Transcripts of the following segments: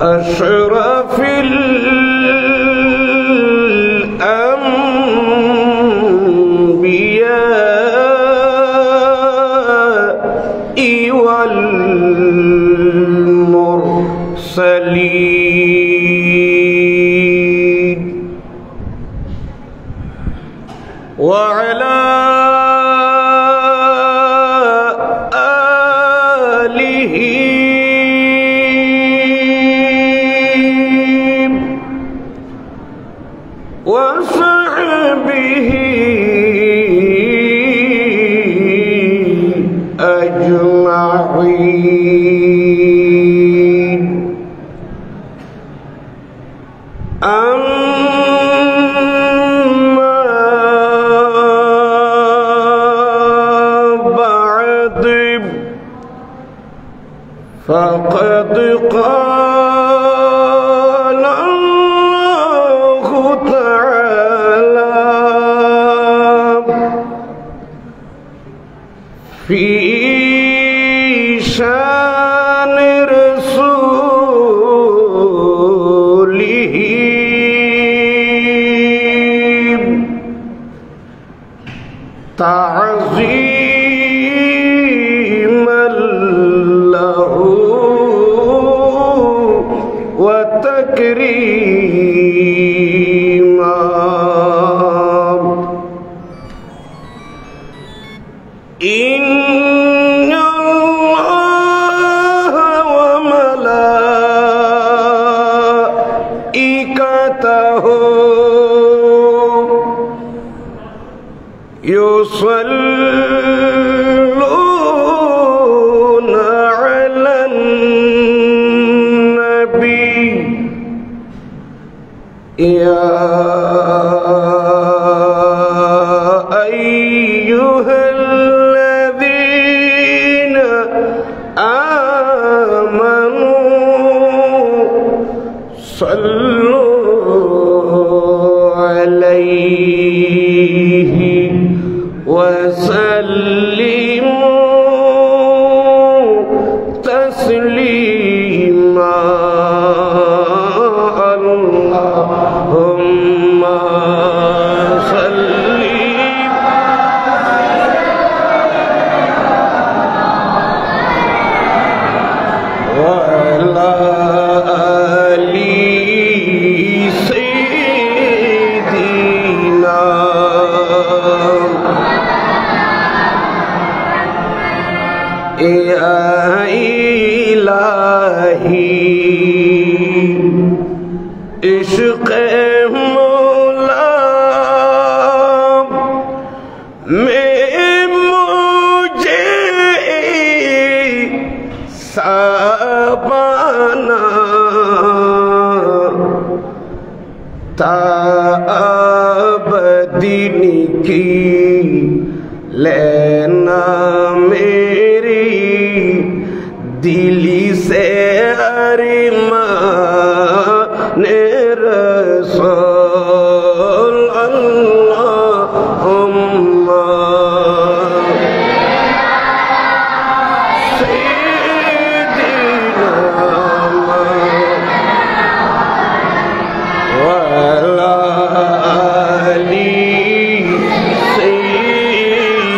أشرف الأنبياء والمرسلين وعلى آله وصحبه أجمعين أما بعد فقد قال الله تعالى في شان رسوله تعظيما له وتكريما إن الله وملائكته يصلون على النبي يا أيها الذين آمنوا صلوا عليه وسلموا تسليما اللهم صل وعلى آل سيدنا يا إلهي عشق مولا میں مجھے سابانا تا ابدین کی لینا میری دلی سے ارمان رسول اللہم سیدنا وعلا آلی سیدنا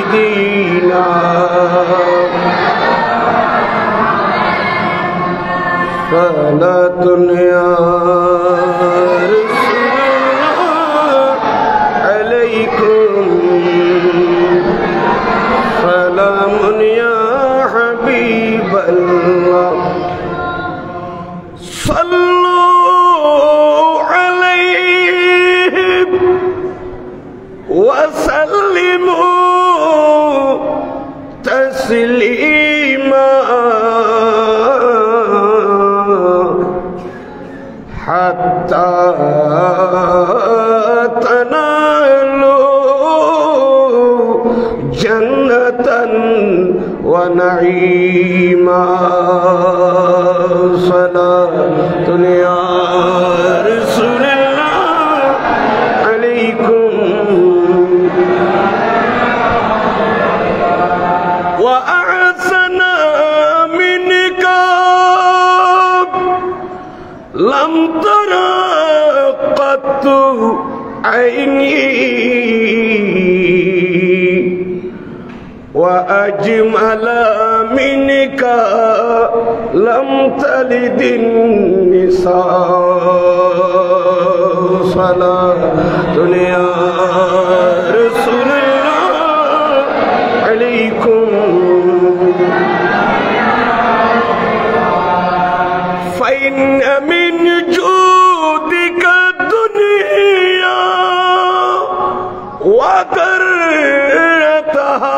صلاة يا رسول الله عليكم سلام يا حبيب الله صلوا عليه وسلموا تسليما حتى تنالوا جنة ونعيما صلاة يا رسول الله عليكم وأحسن तरा क़त्तु ऐनी व अजमल मिनका लम तलिदिन निसा सलातुन या रसूलल्लाह अलैकुम फ़इन्न मिन जूदिका दुनिया व गर्रतहा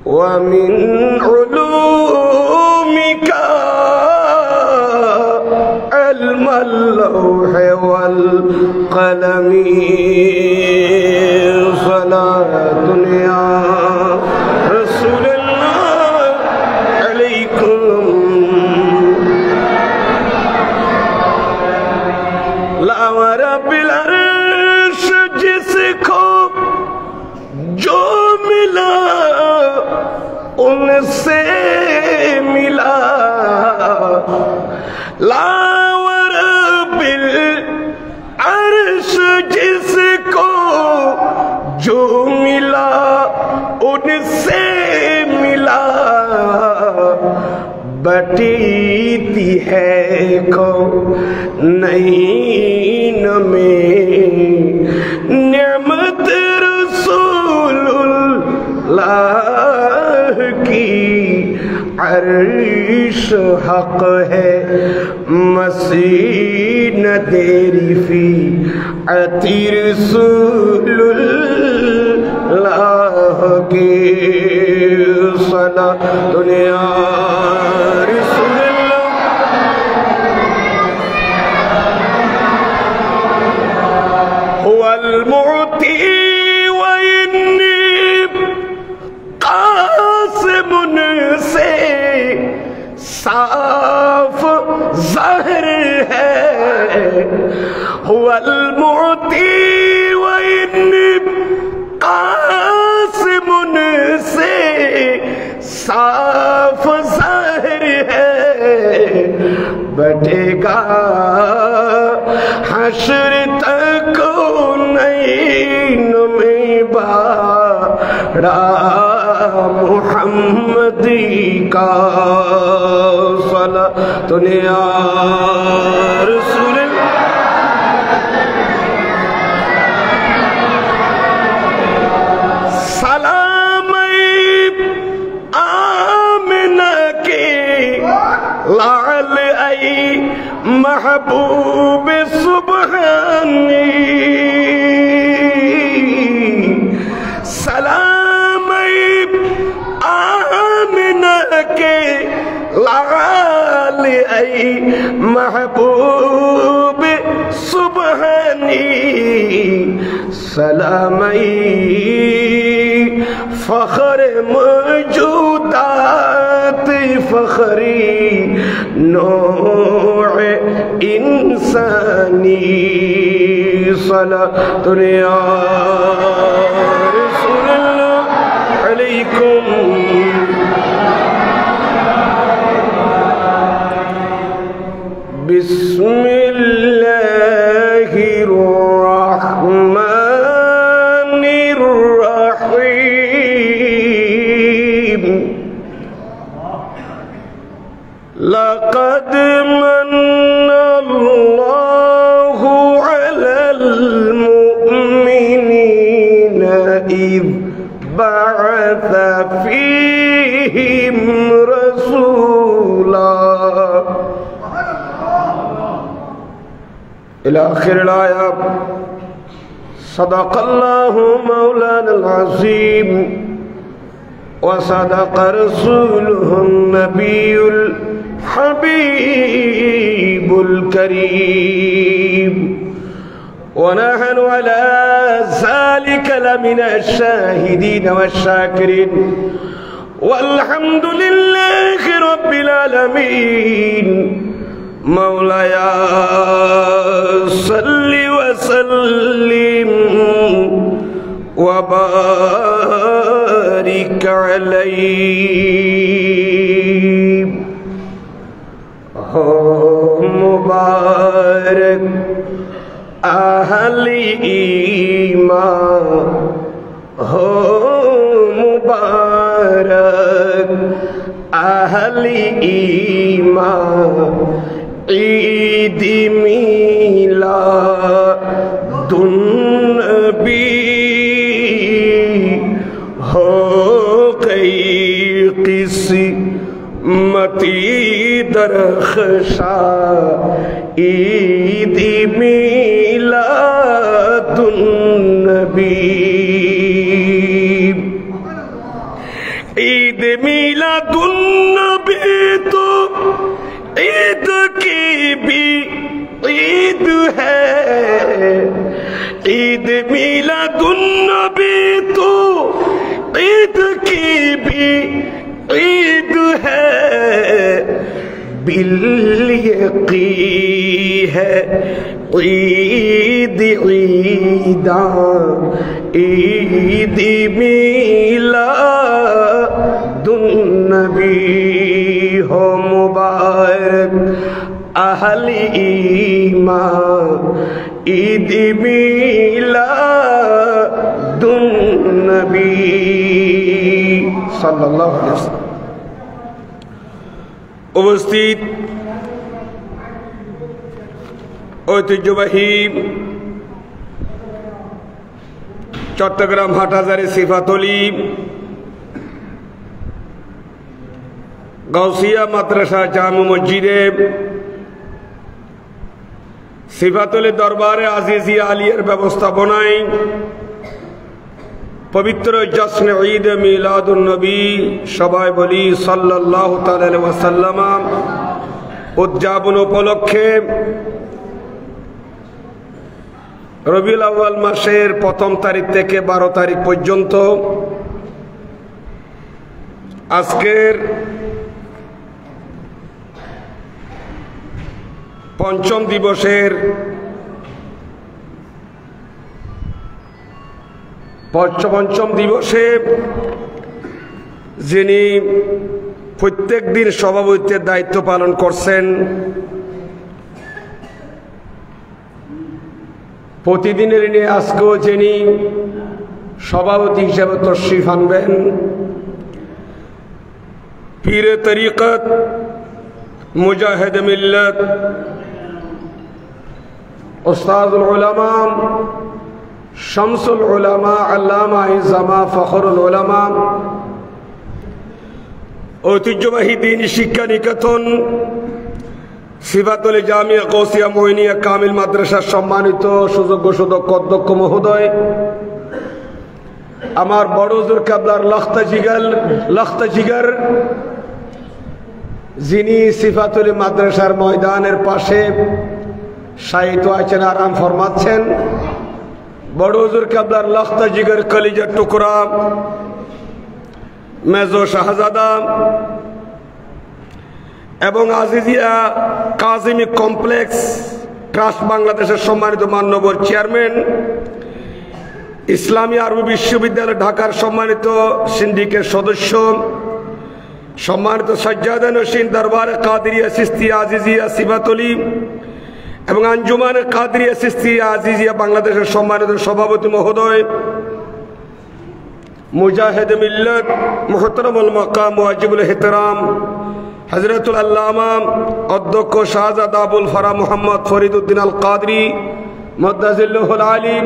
व मिन उलूमिका इल्मुल लौहि वल क़लमी सलातुन या रसूलल्लाह अलैकुम ला व रब्बिल अर्श जिसको जो मिला उनसे मिला ला व रब्बिल अर्श जिसको जो मिला उनसे मिला बटीती है को नईन में निअमत रसूलुल्लाह की अर्श हक है मसीह न तेरी फी अति रसूलुल्लाह की सलातुन या रसूलल्लाह हुवल मुअती व इन्नी कासिमुन से साफ ज़ाहिर है हुवल मुअती व इन्नी कासिमुन से साफ ज़ाहिर है बटेगा हश्र तक नईन में बाड़ा मुहम्मदी का सलातुन या रसूलल्लाह सलाम आमिना के लाल आई महबूब सुबहानी सलाम आमिना के लाल आई महबूब सुबहानी सलाम फखर मौजूदात फखरी नौअ इंसानी सलातुन या रसूलल्लाह अलैकुम बिस्मिल्लाहिर रहमानिर रहीम लक़द मन्नल्लाहु अलल मुअ्मिनीना इज़ बअथ फ़ीहिम रसूला इला आखिरिल आया सदक़ल्लाहु मौलाना अज़ीम व सदक़ रसूलुहुन नबियुल हबीबुल करीम व नहनु अला ज़ालिका लमिना शाहिदीन व शाकिरीन वल्हम्दुलिल्लाहि रब्बिल आलमीन मौलाया सल्लि व सल्लिम व बारिक अलैहि आहली ईमान हो मुबारक आहली ईमान ईद मिलादुन नबी हो गई किस्मती दरख्शा ईद मिलादुन नबी ईद मिलादुन नबी तो ईद की भी ईद है ईद मिलादुन नबी तो ईद की भी ईद है बिल यकीन है ईद ईदा ईद मिलादुन नबी हो मुबारक आहली ईमान ईद मिलादुन नबी सल्लल्लाहु अलैहि वसल्लम। उपस्थित ঐতিহ্যবাহী চট্টগ্রাম হাটহাজারী সিফাতলী গাউসিয়া মাদ্রাসা জামে মসজিদে সিফাতলী দরবারে আজিজিয়া আলিয়ার ব্যবস্থাপনায় পবিত্র জশ্নে ঈদ মিলাদুন নবী সবাই বলি সাল্লাল্লাহু তাআলা আলাইহি ওয়াসাল্লাম উদযাপন উপলক্ষে রবিউল আউয়াল মাসের প্রথম তারিখ থেকে 12 তারিখ পর্যন্ত আজকের পঞ্চম দিবসে যিনি প্রত্যেক দিন সভাপতিত্বের দায়িত্ব পালন করছেন, প্রতিদিনের নিয়ে আজকেও যিনি সভাপতি হিসেবে তশরিফ আনবেন, পীরে তরিকত মুজাহিদ মিল্লত উস্তাদুল উলামা শামসুল উলামা আল্লামা ইজামা ফখরুল উলামা ঐতিহ্যবাহী দ্বীন শিক্ষা নিকেতন সিফাতলী জামিয়া গাউসিয়া মুইনিয়া কামিল মাদ্রাসার সম্মানিত সুযোগ্য সুদক্ষ অধ্যক্ষ মহোদয়, আমার বড় হুজুর কেবলার লখতা জিগার যিনি সিফাতলী মাদ্রাসার ময়দানের পাশে শায়িত আছেন, আরাম ফরমাচ্ছেন, বড় হুজুর কেবলার লখতা জিগার কলিজার টুকরা মেজো শাহজাদা এবং আজিজিয়া কাজিমি কমপ্লেক্স ট্রাস্ট বাংলাদেশের সম্মানিত মাননীয় চেয়ারম্যান, ইসলামী আরবি বিশ্ববিদ্যালয় ঢাকার সম্মানিত সিন্ডিকেট সদস্য, সম্মানিত সাজ্জাদা নশীন দরবারে কাদেরিয়া চিশতিয়া আজিজিয়া সিফাতলী এবং আঞ্জুমানে কাদেরিয়া চিশতিয়া আজিজিয়া বাংলাদেশের সম্মানিত সভাপতি মহোদয়, মুজাহিদ মিল্লত মুহতারামুল মাকাম ওয়াজিবুল ইহতিরাম হযরতুল আল্লামা অধ্যক্ষ শাহজাদ আবুল ফারা মুহাম্মদ ফরিদউদ্দিন আল কাদরি মুদ্দাজিল্লাহুল আলী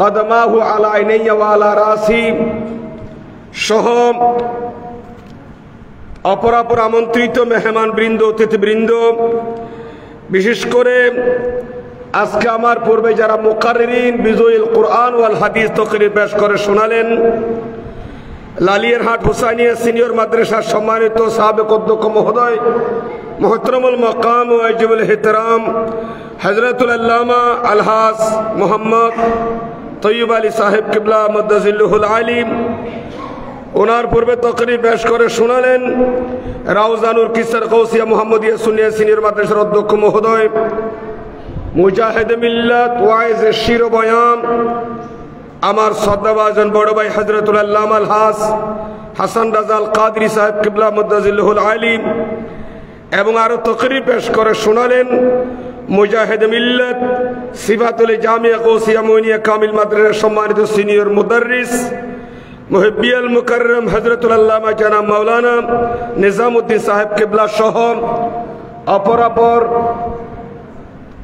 কদমাহু আলা আইনাইয়া ওয়া আলা রাসি সহ অপরাপর আমন্ত্রিত মেহমান বৃন্দ, অতিথিবৃন্দ, বিশেষ করে আজকে আমার পূর্বে যারা মুকাররিন বিজয়ীল কুরআন ওয়াল হাদিস তাকরীর পেশ করে শোনালেন, লালিয়ারহাট হুসাইনিয়া সিনিয়র মাদ্রাসার সম্মানিত সাবেক অধ্যক্ষ মহোদয় মুহতারামুল মাকাম ওয়াজিবুল ইহতিরাম হযরতুল আল্লামা আলহাজ মোহাম্মদ তৈয়ব আলী সাহেব কিবলা মুদ্দাজিল্লাহুল আলী, ওনার পূর্বে তাকরীর পেশ করে শোনালেন রাউজানুল কিসার গাউসিয়া মুহাম্মদিয়া সুন্নিয়া সিনিয়র মাদ্রাসার অধ্যক্ষ মহোদয় মুজাহিদ মিল্লাত ওয়াইজ শির বয়ান আমার শ্রদ্ধাভাজন বড় ভাই হযরতুল আল্লামা আলহাজ হাসান রাজাল কাদরি সাহেব কিবলা মুদ্দাজিল্লাহুল আলী এবং আরো তাকরীর পেশ করে শোনালেন মুজাহিদ মিল্লাত সিফাতুল জামিয়া গৌসিয়া মুইনিয়া কামিল মাদ্রাসার সম্মানিত সিনিয়র মুদাররিস মুহিব্বিয়াল মুকাররম হযরতুল আল্লামা জনাব মাওলানা নিজামউদ্দিন সাহেব কিবলা সহ অপরাপর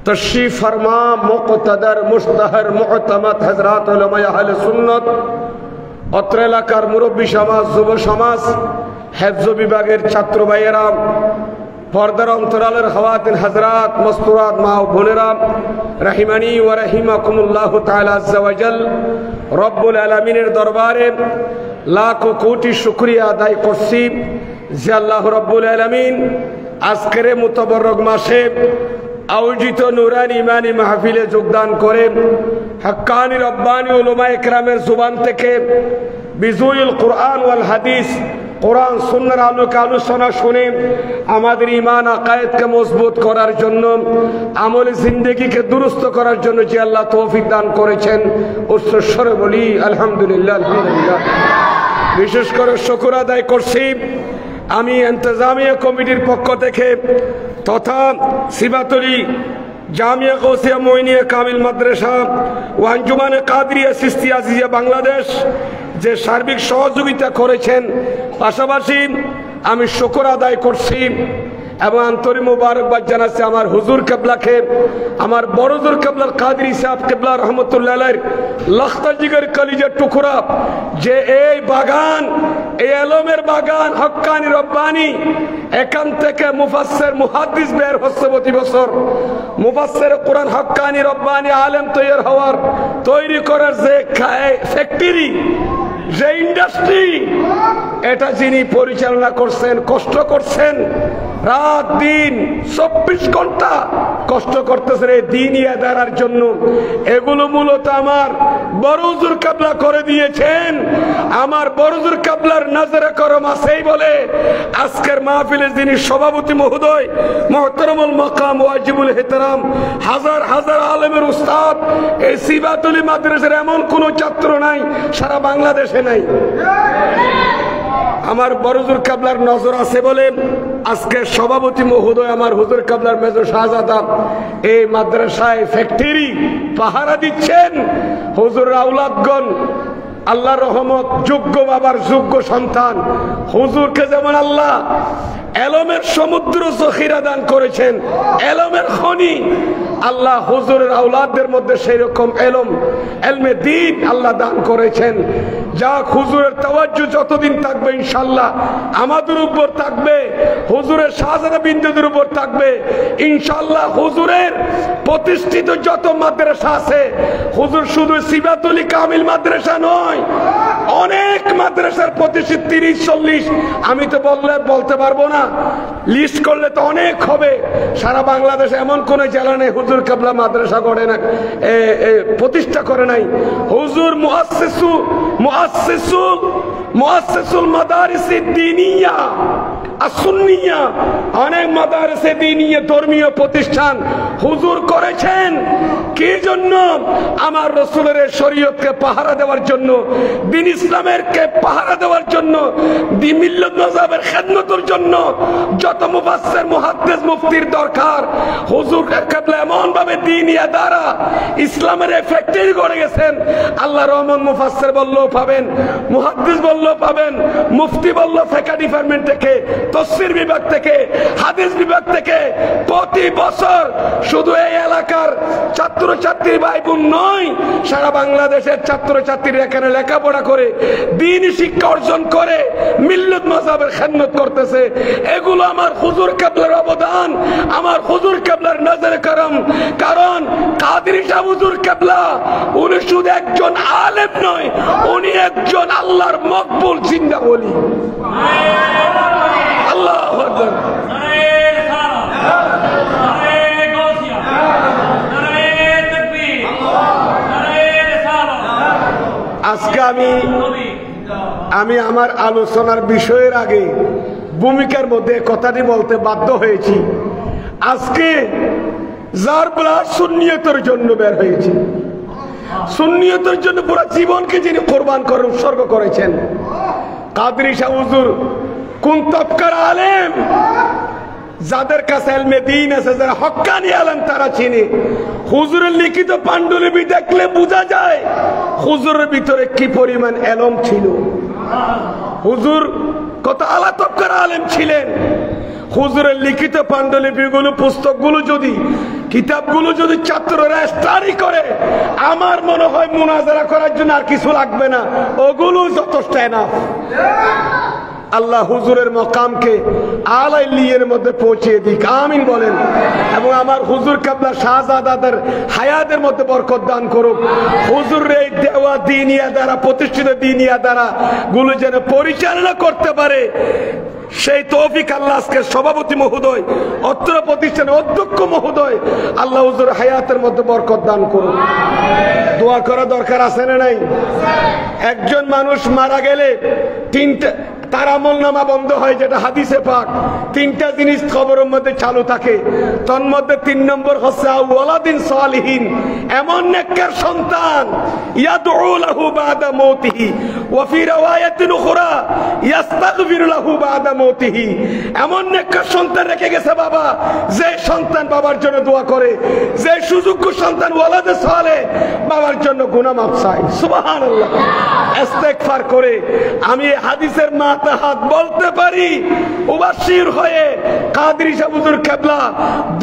তশরিফ ফরমা মুকতাদার মুশতাহার মুতামাদ হযরত উলামা আহলে সুন্নাত অত্র এলাকার মুরব্বী সমাজ, যুব সমাজ, হেফজ বিভাগের ছাত্র ভাইয়েরা, পর্দার অন্তরালের খাওয়াতিন হযরত, মস্তুরাত মা ও বোনেরা, রাহিমানি ওয়া রাহিমাকুমুল্লাহু তাআলা আযজা ওয়া জাল। রব্বুল আলামিনের দরবারে লাখো কোটি শুকরিয়া আদায় করছি যে আল্লাহ রব্বুল আলামিন আজকের মুতাবারক মাসে আয়োজিত নুরানি ইমানি মাহফিলে যোগদান করেন। হক্কানি রব্বানি উলামায়ে কেরামের জুবান থেকে বিজুইল কুরআন ওয়াল হাদিস, কোরআন সুন্নাহর আলোকে আলোচনা শুনে আমাদের ঈমান আকায়েদকে মজবুত করার জন্য, আমল জিন্দেগিকে দুরুস্ত করার জন্য যে আল্লাহ তৌফিক দান করেছেন, উচ্চস্বরে বলি আলহামদুলিল্লাহ আলহামদুলিল্লাহ। বিশেষ করে শুকর আদায় করছি আমি ইন্তেজামিয়া কমিটির পক্ষ থেকে তথা সিবাতুলি জামিয়া গৌসিয়া মুইনিয়া কামিল মাদ্রাসা ও আঞ্জুমানে কাদরিয়া চিশতিয়া আজিজিয়া বাংলাদেশ যে সার্বিক সহযোগিতা করেছেন, পাশাপাশি আমি শুকর আদায় করছি এবং আন্তরিক মুবারকবাদ জানাচ্ছি আমার হুজুর কেবলাকে, আমার বড় হুজুর কেবলার কাদরি সাহেব কেবলা রহমতুল্লাহ আলাইহির লখতা জিগর কলিজার টুকরা, যে এই বাগান, এই এলমের বাগান হক্কানি রব্বানি, এখান থেকে মুফাসসির মুহাদ্দিস বের হচ্ছে প্রতি বছর। মুফাসসির কোরআন হক্কানি রব্বানি আলেম তৈরি করার যে ফ্যাক্টরি, যে ইন্ডাস্ট্রি, এটা যিনি পরিচালনা করছেন, কষ্ট করছেন, রাত দিন 24 ঘন্টা কষ্ট করতেছেন এই দ্বীনি আদায়ের জন্য। এগুলো মূলত আমার বড় হুজুর কেবলা করে দিয়েছেন। আমার বড় হুজুর কেবলার নজরে করম আছেই বলে আজকের মাহফিলের যিনি সভাপতি মহোদয় মুহতারামুল মাকাম ওয়াজিবুল ইহতিরাম, হাজার হাজার আলেমের উস্তাদ, এই সিবাতুলি মাদ্রাসার এমন কোন ছাত্র নাই সারা বাংলাদেশে নাই। আমার বড় হুজুর কেবলার নজর আছে বলে আজকে সভাপতি মহোদয় আমার হুজুর কেবলার মেজর শাহজাদা এই মাদ্রাসায় ফ্যাক্টরি পাহারা দিচ্ছেন। হুজুর আওলাদগণ আল্লাহর রহমত, যোগ্য বাবার যোগ্য সন্তান। হুজুরকে যেমন আল্লাহ এলমের সমুদ্র জখিরা দান করেছেন, এলমের খনি, আল্লাহ হুজুরের আওলাদদের মধ্যে সেই রকম এলমে দ্বীন আল্লাহ দান করেছেন। যা হুজুরের তাওয়াজ্জু যতদিন থাকবে ইনশাআল্লাহ আমাদের উপর থাকবে, হুজুরের শাহজাদা বিন্দুদের উপর থাকবে ইনশাআল্লাহ। হুজুরের প্রতিষ্ঠিত যত মাদ্রাসা আছে, হুজুর শুধু সিবাতুলি কামিল মাদ্রাসা নয়, অনেক মাদ্রাসার প্রতিষ্ঠিত 30-40, আমি তো বলতে পারবো না, লিস্ট করলে তো অনেক হবে। সারা বাংলাদেশে এমন কোন জেলা নেই হুজুর কেবলা মাদ্রাসা করে না, প্রতিষ্ঠা করে নাই। হুজুর মুআসসিসুল মাদারিসিদ দ্বীনিয়া আসুন্নিয়া, অনেক মাদারিসে দ্বীনিয়া ধর্মীয় প্রতিষ্ঠান হুজুর করেছেন। কি জন্য? আমার রাসূলের শরীয়তকে পাহারা দেওয়ার জন্য, দ্বীন ইসলামের কে পাহারা দেওয়ার জন্য, দ্বীন মিল্লাত মাযহাবের খেদমতের জন্য। যত মুফাসসির মুহাদ্দিস মুফতির দরকার, হুজুর কেবলা এমন ভাবে দ্বীনি আদারা ইসলামের ফ্যাক্টরি করে গেছেন। আল্লাহ রহমান মুফাসসির বললেও পাবেন, মুহাদ্দিস বললেও পাবেন, মুফতি বলল ফিকহ ডিপার্টমেন্ট থেকে, তাফসীর বিভাগ থেকে, হাদিস বিভাগ থেকে প্রতি বছর শুধু এই এলাকার ছাত্রছাত্রী ভাই বোন নয়, সারা বাংলাদেশের ছাত্রছাত্রীরা এখানে লেখাপড়া করে দ্বীনি শিক্ষা অর্জন করে মিল্লাত মাযহাবের খেদমত করতেছে। এগুলো আমার হুজুর কেবলার অবদান, আমার হুজুর কেবলার নজরে করম। কারণ কাদরি শাহ হুজুর কেবলা উনি শুধু একজন আলেম নয়, উনি একজন আল্লাহর মকবুল জিন্দা ওলি। আল্লাহু আকবার। আজকে আমি আমার আলোচনার বিষয়ের আগে ভূমিকার মধ্যে কথাটি বলতে বাধ্য হয়েছি। আজকে যার ব্লাড সুন্নিয়তের জন্য বের হয়েছে, সুন্নিয়তের জন্য পুরো জীবনকে যিনি কোরবান করে উৎসর্গ করেছেন, কাদরি শাহ হুজুর কোন তবকার আলেম, যাদের কাছে ইলমে দ্বীন আছে, যারা হক্কানি আলেম, তারা চিনে। হুজুরের লিখিত পান্ডুলিপি দেখলে বোঝা যায় হুজুরের ভিতরে কি পরিমাণ ইলম ছিল। হুজুর কত আলা তবকার আলেম ছিলেন। হুজুরের লিখিত পান্ডুলিপিগুলো, পুস্তকগুলো যদি, কিতাবগুলো যদি ছাত্ররা স্টাডি করে, আমার মনে হয় মুনাজারা করার জন্য আর কিছু লাগবে না, ওগুলো যথেষ্ট এনাফ। আল্লাহ হুজুরের মকামকে আলাইলিয়ের মধ্যে পৌঁছিয়ে দিক, আমিন বলেন। এবং আমার হুজুর কেবলা শাহজাদাদের হায়াতের মধ্যে বরকত দান করুক। হুজুরের এই দেওয়া দিনিয়া দ্বারা, প্রতিষ্ঠিত দিনিয়া দ্বারা গুলো যেন পরিচালনা করতে পারে, সেই তৌফিক আল্লাহ আজকে সভাপতি মহোদয়, অত্র প্রতিষ্ঠানের অধ্যক্ষ মহোদয়, আল্লাহ হুজুর হায়াতের মধ্যে বরকত দান করুন। দোয়া করা দরকার আছে না নাই? একজন মানুষ মারা গেলে তিনটা তার আমলনামা বন্ধ হয়, যেটা হাদিসে পাক। তিনটা জিনিস কবরের মধ্যে চালু থাকে, তন্মধ্যে 3 নম্বর হচ্ছে ওয়ালাদিন সালিহিন, এমন নেককার সন্তান ইয়াদউ লাহু বাদা মাউতিহি ওয়া ফি riwayatin উখরা ইস্তাগফিরু লাহু বাদা মাউতিহি। এমন নেককার সন্তান রেখে গেছে বাবা, যে সন্তান বাবার জন্য দোয়া করে, যে সুযোগ্য সন্তান ওয়ালাদে সালেহ, বাবার জন্য গুনাহ মাফ চায়। সুবহানাল্লাহ। ইস্তেগফার করে আমি হাদিসের মাতাহাত বলতে পারি, মুবাশশির হয়ে কাদরী শাহ হুজুর কেবলা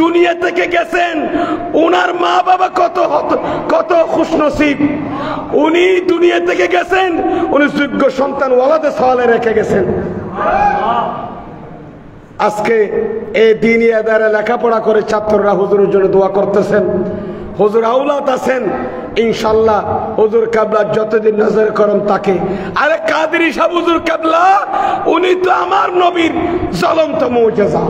দুনিয়া থেকে গেছেন। উনার মা বাবা কত খুশনসিব, উনি দুনিয়া থেকে গেছেন, উনি যোগ্য সন্তান ওয়ালাদে সালেহ রেখে গেছেন। আজকে এই দিনী আদারে লেখাপড়া করে ছাত্ররা হুজুরের জন্য দোয়া করতেছেন। হুজুর আওলাদ আছেন, ইনশাল্লাহ হুজুর কেবলা যতদিন নজর করেন তাকে। আরে কাদরী শাহ হুজুর কেবলা, উনি তো আমার নবীর জ্বলন্ত মুজিজা।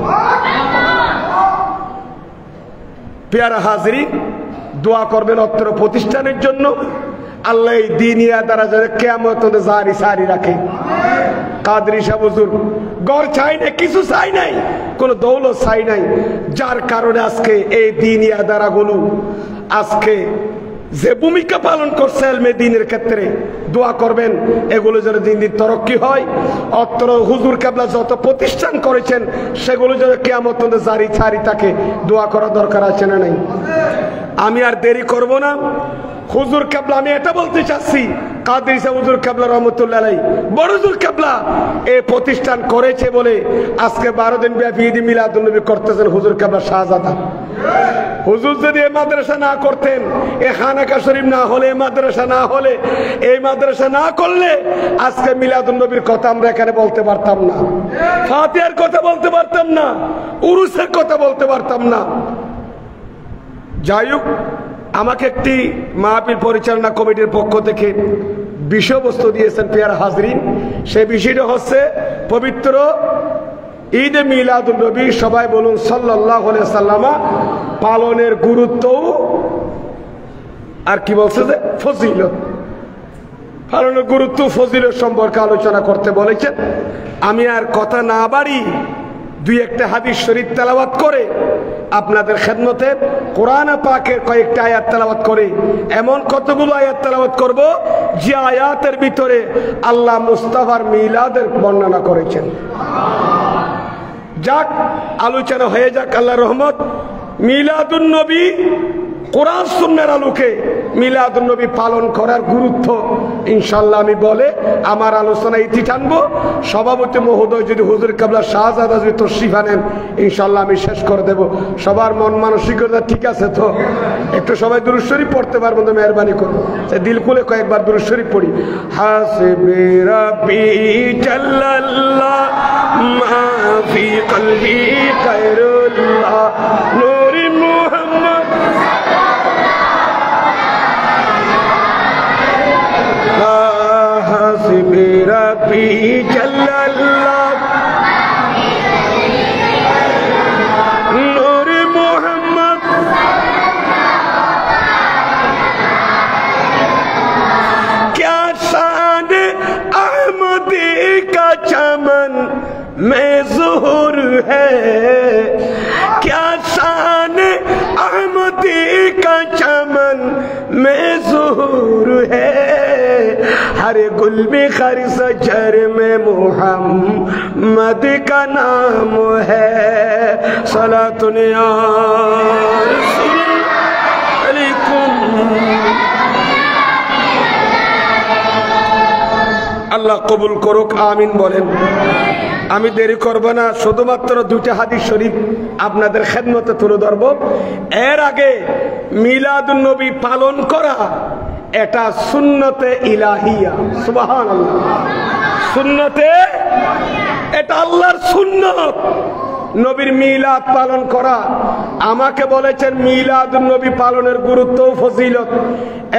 প্যারা হাজরিন, দোয়া করবেন অত্র প্রতিষ্ঠানের জন্য, আল্লাহ এই দিনিয়া দ্বারা যেন কিয়ামত জারি সারি রাখে। কাদরী শাহ হুজুর ঘর চাই না, কিছু চাই নাই, কোনো দৌলত চাই নাই, যার কারণে আজকে এই দিনিয়া দ্বারাগুলো আজকে যে ভূমিকা পালন করছে ইলমে দ্বীনের ক্ষেত্রে, দোয়া করবেন এগুলো যেন দিন দিন তরক্কি হয়। অত্র হুজুর কেবলা যত প্রতিষ্ঠান করেছেন সেগুলো যেন কিয়ামত জারি ছাড়ি থাকে, দোয়া করা দরকার আছে না নাই? আমি আর দেরি করব না। হুজুর কেবলা, আমি এটা বলতে চাচ্ছি, কাদরী শাহ হুজুর কেবলা রহমতুল্লাহ আলাইহি বড় হুজুর কেবলা এই প্রতিষ্ঠান করেছে বলে আজকে 12 দিন ব্যাপী ঈদ মিলাদুন নবী করতেছেন হুজুর কেবলা শাহজাদা। হুজুর যদি এই মাদ্রাসা না করতেন, এই খানাকা শরীফ না হলে, এই মাদ্রাসা না হলে, এই মাদ্রাসা না করলে আজকে মিলাদুন নবীর কথা আমরা এখানে বলতে পারতাম না, ফাতিহার কথা বলতে পারতাম না, উরুসের কথা বলতে পারতাম না। যাই হোক, আমাকে একটি মাহফিল পরিচালনা কমিটির পক্ষ থেকে বিষয়বস্তু দিয়েছেন প্রিয় হাজরিন। সেই বিষয়টা হচ্ছে পবিত্র ঈদে মিলাদুন নবী, সবাই বলুন সাল্লাল্লাহু আলাইহি সাল্লাম, পালনের গুরুত্ব আর কি বলছে যে ফজিলত, পালনের গুরুত্ব ফজিলত সম্পর্কে আলোচনা করতে বলেছেন। আমি আর কথা না বাড়ি দুই একটা হাদিস শরীফ তেলাওয়াত করে আপনাদের খেদমতে কোরআন পাকের কয়েকটা আয়াত তেলাওয়াত করে, এমন কতগুলো আয়াত তেলাওয়াত করব যে আয়াতের ভিতরে আল্লাহ মুস্তাফার মিলাদের বর্ণনা করেছেন। যাক, আলোচনা হয়ে যাক, আল্লাহ রহমত। মিলাদুন নবী, কোরআন সুন্নাহর আলোকে মিলাদুন নবী পালন করার গুরুত্ব ইনশাআল্লাহ আমি বলে আমার আলোচনা ইতি টানবো। সভাপতি মহোদয় যদি হুজুর কেবলা শাহজাদা যদি তশরিফ আনেন, ইনশাআল্লাহ আমি শেষ করে দেব। সবার মন মানসিকতা ঠিক আছে তো? একটু সবাই দুরূদ শরীফ পড়তে পারবেন তো মেহরবানি করুন। দিল খুলে কয়েকবার দুরূদ শরীফ পড়ি। হাসবি রাব্বি জাল্লাল্লাহ মা ফি কলবি খায়রুল্লাহ নূরি মুহাম্মদ হাসবি রাব্বি জাল্লাল্লাহ নূরি মুহাম্মদ क्या शान अहमदी का चमन में ज़ुहूर है, क्या शान अहमदी का चमन में ज़ुहूर है, हर गुल में हर सजर में मुहम्मद का नाम है सलातुन या रसूल अलैकुम। আল্লাহ কবুল করুক, আমিন বলেন। আমি দেরি করব না, শুধুমাত্র দুইটা হাদিস শরীফ আপনাদের খেদমতে তুলে ধরব। এর আগে মিলাদুন নবী পালন করা এটা সুন্নতে ইলাহিয়া, সুবহানাল্লাহ। সুন্নতে, এটা আল্লাহর সুন্নত। নবীর মিলাদ পালন করা, আমাকে বলেছেন মিলাদুন নবী পালনের গুরুত্ব ও ফজিলত।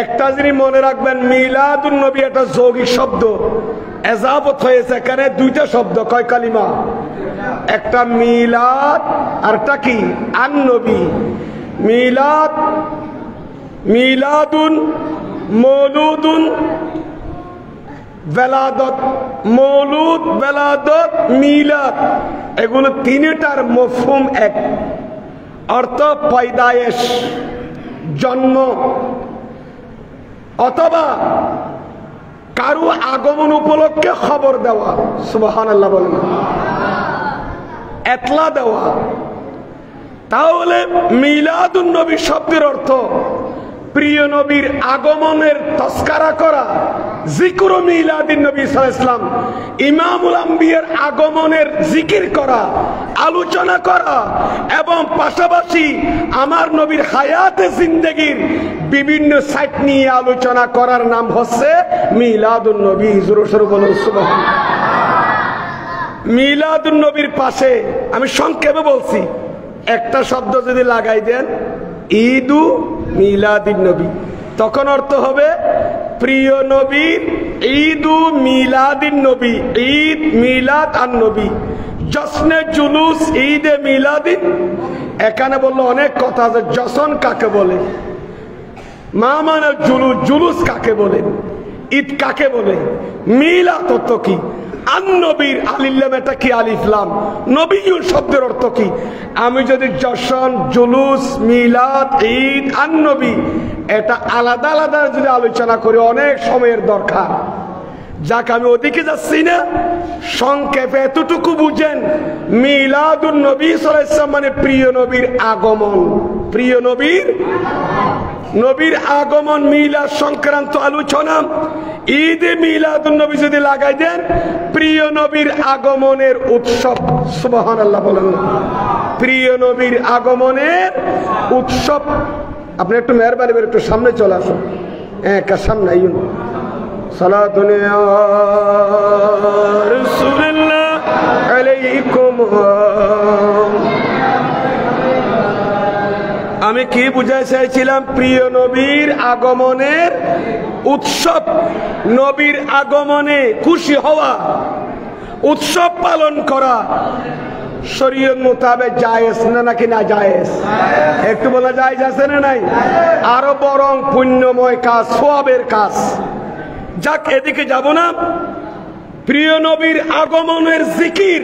একটা জিনিস মনে রাখবেন, মিলাদুন নবী এটা যৌগিক শব্দ, এজাবত হয়েছে এখানে দুইটা শব্দ, কয় কালিমা? একটা মিলাদ আর একটা কি আন নবী। মিলাদ, মিলাদুন, মৌলুদুন, বেলাদত। মৌলুদ, বেলাদত, মিলাদ, এগুলো তিনটার মফহুম এক। অর্থ পয়দায়েশ, জন্ম, অথবা কারো আগমন উপলক্ষে খবর দেওয়া, সুবহানাল্লাহ বলেন, এতলা দেওয়া। তাহলে মিলাদুন নবী শব্দের অর্থ প্রিয় নবীর আগমনের তস্কারা করা, জিকরু মিলাদিন নবী সাল্লাল্লাহু আলাইহি ওয়াসাল্লাম, ইমামুল আম্বিয়ার আগমনের জিকির করা, আলোচনা করা, এবং পাশাপাশি আমার নবীর হায়াতে জিন্দেগির বিভিন্ন সাইট নিয়ে আলোচনা করার নাম হচ্ছে মিলাদুন নবী। জোরে সোরে বলুন সুবহানাল্লাহ। মিলাদুন নবীর পাশে আমি সংক্ষেপে বলছি, একটা শব্দ যদি লাগাই দেন ঈদু মিলাদিন নবী, তখন অর্থ হবে প্রিয় নবীর ঈদু মিলাদিন নবী, ঈদ মিলাদ আর নবী, জশ্নে জুলুস ঈদে মিলাদিন। এখানে বললো অনেক কথা আছে, জশন কাকে বলে, মা মানে জুলুস, জুলুস কাকে বলে, ঈদ কাকে বলে, মিলাদ অর্থ কি, আন নবীর আলিল্লাম এটা কি আলিফলাম, নবীউল শব্দের অর্থ কি। আমি যদি জশন, জুলুস, মিলাদ, ঈদ, আন নবী এটা আলাদা আলাদা যদি আলোচনা করি অনেক সময়ের দরকার, যাক আমি ওদিকে যাচ্ছি না। সংক্ষেপে এতটুকু বুঝেন, মিলাদুন নবী সাল্লাল্লাহু আলাইহি ওয়াসাল্লাম মানে প্রিয় নবীর আগমন, প্রিয় নবীর, নবীর আগমন, মিলাদ সংক্রান্ত আলোচনা। ঈদে মিলাদুন নবী যদি লাগাই দেন প্রিয় নবীর আগমনের উৎসব, সুবহানাল্লাহ বলেন, প্রিয় নবীর আগমনের উৎসব। আপনি একটু মেহরবানি করে একটু সামনে চলে আসুন, সামনে আইন। সালাতুন ইয়া রাসূলুল্লাহ আলাইকুম। আমি কি বুঝাই চাইছিলাম, প্রিয় নবীর আগমনের উৎসব, নবীর আগমনে খুশি হওয়া, উৎসব পালন করা শরীয়ত মোতাবেক জায়েজ না নাকি না জায়েজ? একটু বলা জায়েজ আছে না নাই? আরো বরং পুণ্যময় কাজ, সওয়াবের কাজ। যাক এদিকে যাব না। প্রিয় নবীর আগমনের জিকির,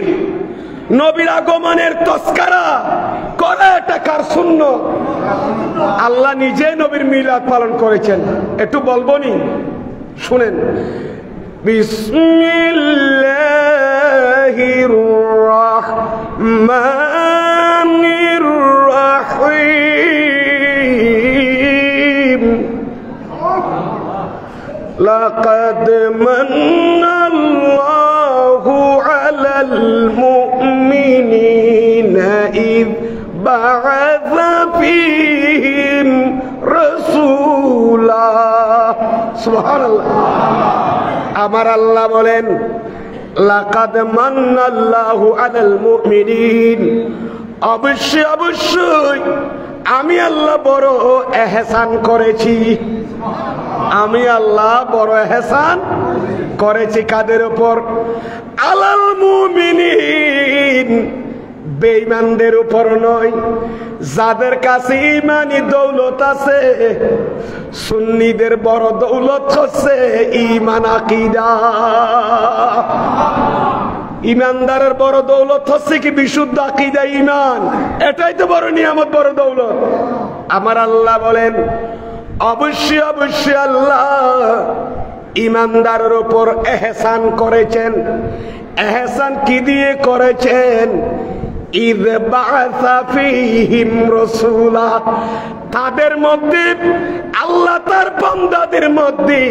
নবীর আগমনের তস্কারা করা এটা কার সুন্নাত? আল্লাহ নিজে নবীর মিলাদ পালন করেছেন, একটু বলবো নি, শুনেন। বিসমিল্লাহির রাহমানির রাহিম। লাকাদ মান্নাল্লাহু আলাল মুমিনিনা ইয বা'আসা ফীহিম রাসূলা। সুবহানাল্লাহ। আমার আল্লাহ বলেন, লাকাদ মান্নাল্লাহু আলাল মুমিনিন, অবশ্যই অবশ্যই আমি আল্লাহ বড় এহসান করেছি, আমি আল্লাহ বড় এহসান করেছি। কাদের উপর? আলাল মুমিনিন, বেঈমানদের উপর নয়, যাদের কাছে ঈমানি দৌলত আছে। সুন্নিদের বড় দৌলত হচ্ছে ঈমান আকীদা। ঈমানদারের বড় দৌলত হচ্ছে কি? বিশুদ্ধ আকীদা, ঈমান। এটাই তো বড় নিয়ামত, বড় দৌলত। আমার আল্লাহ বলেন, অবশ্যই অবশ্যই আল্লাহ ইমানদারের উপর এহসান করেছেন। এহসান কি দিয়ে করেছেন? ইয বাআসা ফীহিম রাসূলা, তাদের মধ্যে আল্লাহ তার বান্দাদের মধ্যে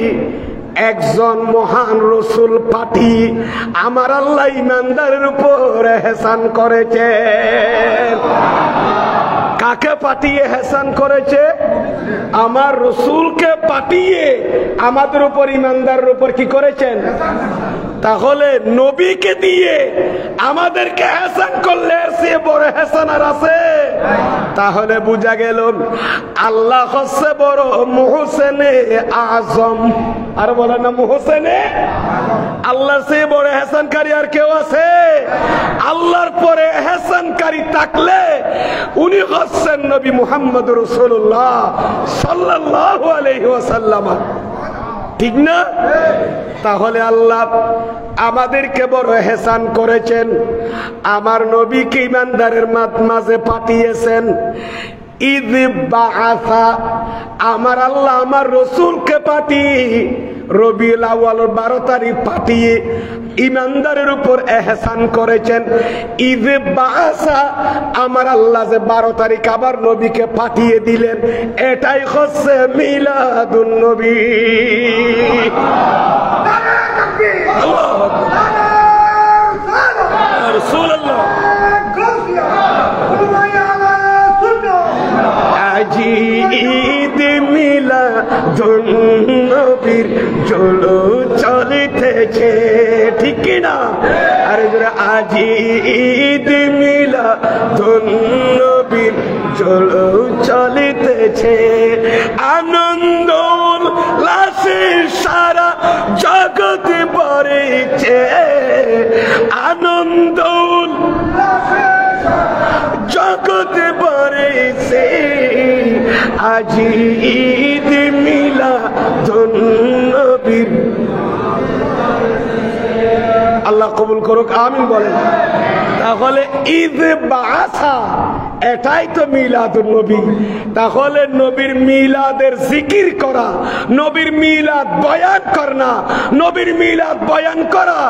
একজন মহান রসুল পাঠিয়ে আমার আল্লাহ ইমানদারের উপর এহসান করেছেন। কাকে পাঠিয়ে এহসান করেছে? আমার রসুলকে পাঠিয়ে আমাদের উপর ইমানদারের উপর কি করেছেন? তাহলে নবীকে দিয়ে আমাদেরকে এহসান করলে সে বড় এহসান আর আছে? তাহলে বুঝা গেল আল্লাহ হচ্ছে বড় মুহসেনে আজম। আর বলে না মুহসেনে, আল্লাহ সে বড় এহসানকারী আর কেউ আছে? আল্লাহর পরে এহসানকারী থাকলে উনি হচ্ছেন নবী মুহাম্মদ রাসূলুল্লাহ সাল্লাল্লাহু আলাইহি ওয়াসাল্লাম, ঠিক না? তাহলে আল্লাহ আমাদেরকে বড় এহসান করেছেন, আমার নবীকে ইমানদারের মাঝে পাঠিয়েছেন। ইয বাআসা, আমার আল্লাহ আমার রসুলকে পাঠিয়ে রবিউল আউয়াল 12 তারিখ পাঠিয়ে ইমানদারের উপর এহসান করেছেন। ইয বাআসা, আমার আল্লাহ যে 12 তারিখ আবার নবীকে পাঠিয়ে দিলেন, এটাই হচ্ছে মিলাদুন নবী। আল্লাহু আকবার, রাসূলুল্লাহ। আজি ঈদ মিলাদুন নবীর জোলো চলিতেছে, ঠিক না? আরে জোরে, আজি ঈদ মিলাদুন নবীর জোলো চলিতেছে, আনন্দ উল্লাসে সারা জগৎ ভরেছে, আনন্দ উল্লাসে জগৎ ভরেছে, আজি ঈদ মিলাদুন নবীর। আল্লাহ কবুল করুক, আমিন বলেন। তাহলে ঈদ বাআসা এটাই তো মিলাদুন নবী। তাহলে নবীর মিলাদের জিকির করা, নবীর মিলাদ বয়ান করা, নবীর মিলাদ বয়ান করা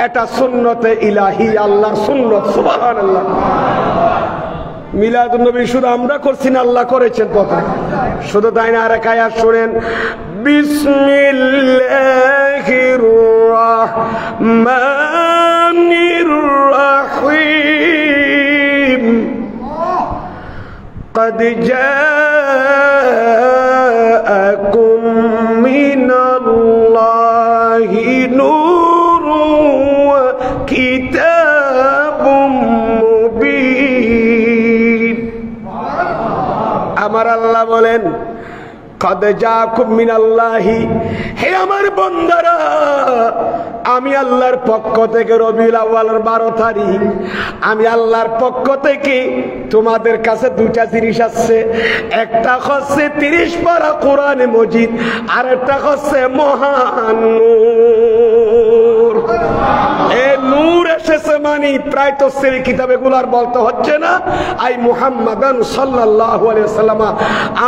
এটা সুন্নতে ইলাহি, আল্লাহর সুন্নত। সুবহানাল্লাহ। মিলাদুন নবী শুধু আমরা করছি না, আল্লাহ করেছেন প্রথম। শুধু তাই না, আরেক আয়াত শুনেন, বিসমিল্লাহির রাহমানির রাহিম, قد جاءكم من الله نور وكتاب مبين। আমার আল্লাহ বলেন, قد جاءكم من الله, হে আমার বান্দারা, আমি আল্লাহর পক্ষ থেকে রবিউল আউয়ালের 12 তারিখ আমি আল্লাহর পক্ষ থেকে তোমাদের কাছে দুইটা জিনিস আসছে। একটা হচ্ছে 30 পারা কোরআনে মজিদ, আর একটা হচ্ছে মহান নূর। এই নূর এসেছে মানে প্রায় তফসিরি কিতাবে গুলার বলতে হচ্ছে না, আই মুহাম্মাদান সাল্লাল্লাহু আলাইহি ওয়াসাল্লাম,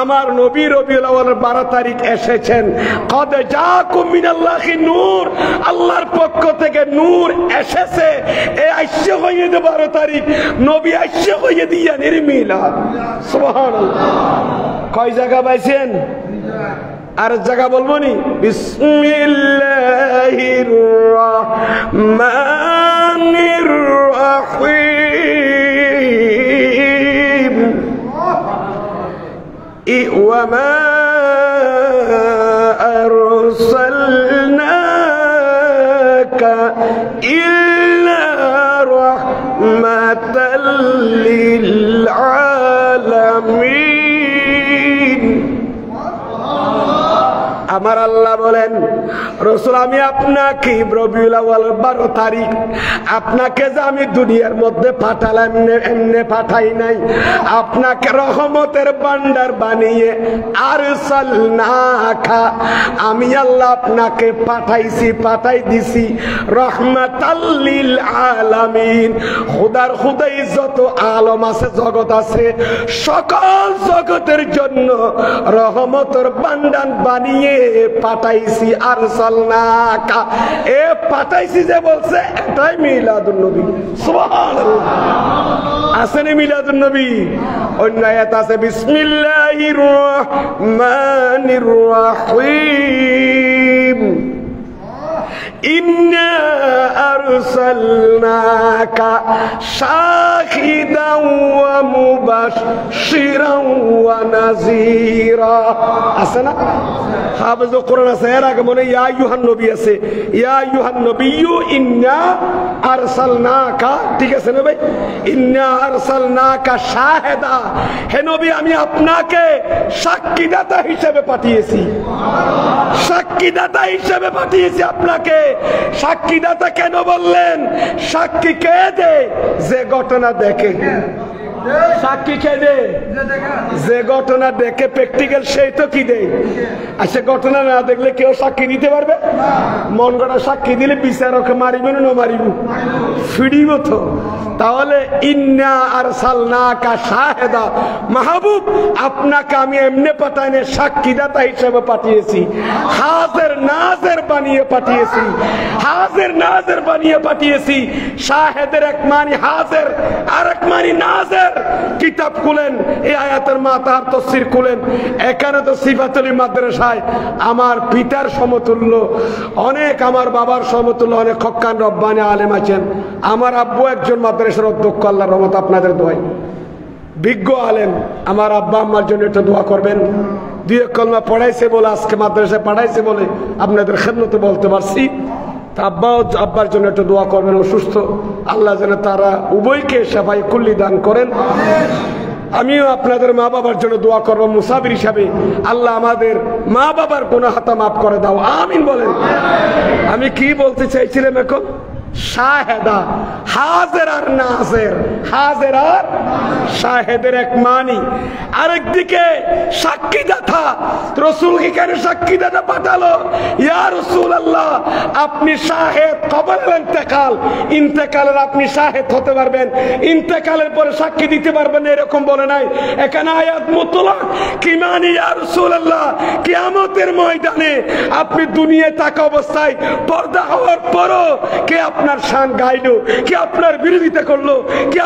আমার নবী রবিউল আউয়ালের 12 তারিখ এসেছেন। কদ জাআকুম মিনাল্লাহি নূর, আল্লাহর পক্ষ থেকে নূর এসেছে। এই আইসে হয়ে 12 তারিখ নবী আইসে হয়ে দিয়া নির্মিলাদ। সুবহানাল্লাহ। কয় জায়গা পাইছেন? আর জায়গা বলবো নি, বিসমিল্লাহির রাহমানির রাহিম, ওয়া মা আরসালনাকা ইল্লা রাহমাতাল লিল আলামিন। আমার আল্লাহ বলেন, রাসূল আমি আপনাকে রবিউল আউয়ালের 12 তারিখ আপনাকে যে আমি দুনিয়ার মধ্যে পাঠালাম, এমনি পাঠাই নাই, আপনাকে রহমতের ভান্ডার বানিয়ে আরসালনাকা, আমি আল্লাহ আপনাকে পাঠাইছি, পাঠাই দিছি রহমাতাল লিল আলামিন। খোদার খুদাই যত আলম আছে, জগৎ আছে, সকল জগতের জন্য রহমতের ভান্ডার বানিয়ে পাঠাইছি আরসালনাকা, এ পাঠাইছি যে বলছে এটাই মিলাদুন নবী। সুবহানাল্লাহ, আসেনি মিলাদুন নবী? অন্য আয়াত আছে বিসমিল্লাহির রহমানির রহিম, ইন্না আরসালনাকা শাহিদান ওয়া মুবাশশিরান ওয়া নাযীরা। আছে না? হাফেজুল কোরআন আছে, এর আগে মনে ইয়া আইয়ুহান নবী আছে, ইয়া আইয়ুহান নবিয়্যু ইন্না আরসালনাকা, ঠিক আছে না ভাই? ইন্না আরসালনাকা শাহিদা, হে নবী আমি আপনাকে সাক্ষীদাতা হিসেবে পাঠিয়েছি, সাক্ষীদাতা হিসেবে পাঠিয়েছি আপনাকে। সাক্ষীদাতা কেন বললেন? সাক্ষী কে দেয়? যে ঘটনা দেখে। সাক্ষী কে দেয়? যে ঘটনা দেখে প্র্যাকটিক্যাল, সেই তো কি দেয়। আচ্ছা, ঘটনা না দেখলে কেউ সাক্ষী দিতে পারবে? মন গড়া সাক্ষী দিলে বিচারক মারিব না মারিব? ফিরিব তো। তাহলে ইন্না আরসালনাকা শাহিদা, মাহবুব আপনাকে আমি এমনি পাঠাইনি, সাক্ষীদাতা হিসেবে পাঠিয়েছি, হাজির নাজির বানিয়ে পাঠিয়েছি, হাজির নাজির বানিয়ে পাঠিয়েছি। শাহেদের এক মানি হাজির, আর এক মানি নাজির। কিতাব খুলেন, এই আয়াতের মাতার তাফসীর খুলেন, এখানে তো সিফাতুল মাদ্রাসায় আমার পিতার সমতুল্য অনেক, আমার বাবার সমতুল্য অনেক হক্কান রব্বানি আলেম আছেন। আমার আব্বু একজন মাদ্রাসার অধ্যক্ষ, আল্লাহর রহমত, আপনাদের দোয়ায় বিজ্ঞ আলেম। আমার আব্বা আম্মার জন্য একটু দোয়া করবেন। দুই এক কলমা পড়াইছে বলে, আজকে মাদ্রাসায় পড়াইছে বলে আপনাদের খেদমতে বলতে পারছি। আব্বার জন্য একটু দোয়া করবেন, অসুস্থ, আল্লাহ যেন তারা উভয়কে সেবাই কুল্লি দান করেন। আমিও আপনাদের মা বাবার জন্য দোয়া করবো মুসাফির হিসাবে, আল্লাহ আমাদের মা বাবার গুনাহ হাতা মাফ করে দাও, আমিন বলেন। আমি কি বলতে চাইছিলাম এখন? শাহেদা, হাজির আর নাজির, হাজির আর শাহেদের এক মানি। আরেকদিকে সাক্ষীদাতা, রাসূল কি কেন সাক্ষীদাতা পাঠালো? ইয়া রাসূলুল্লাহ, আপনি শাহেদ কবল ইন্তেকাল, ইন্তেকালের আপনি শাহেদ হতে পারবেন, ইন্তেকালের পরে সাক্ষী দিতে পারবেন, এরকম বলে নাই। এখানে আয়াত মুতলাক কি মানে? ইয়া রাসূলুল্লাহ, কিয়ামতের ময়দানে আপনি দুনিয়ায় থাকা অবস্থায় পর্দা হওয়ার পরও কে আপনার শান গাইলো, কে আপনার বিরোধিতা করলো, কে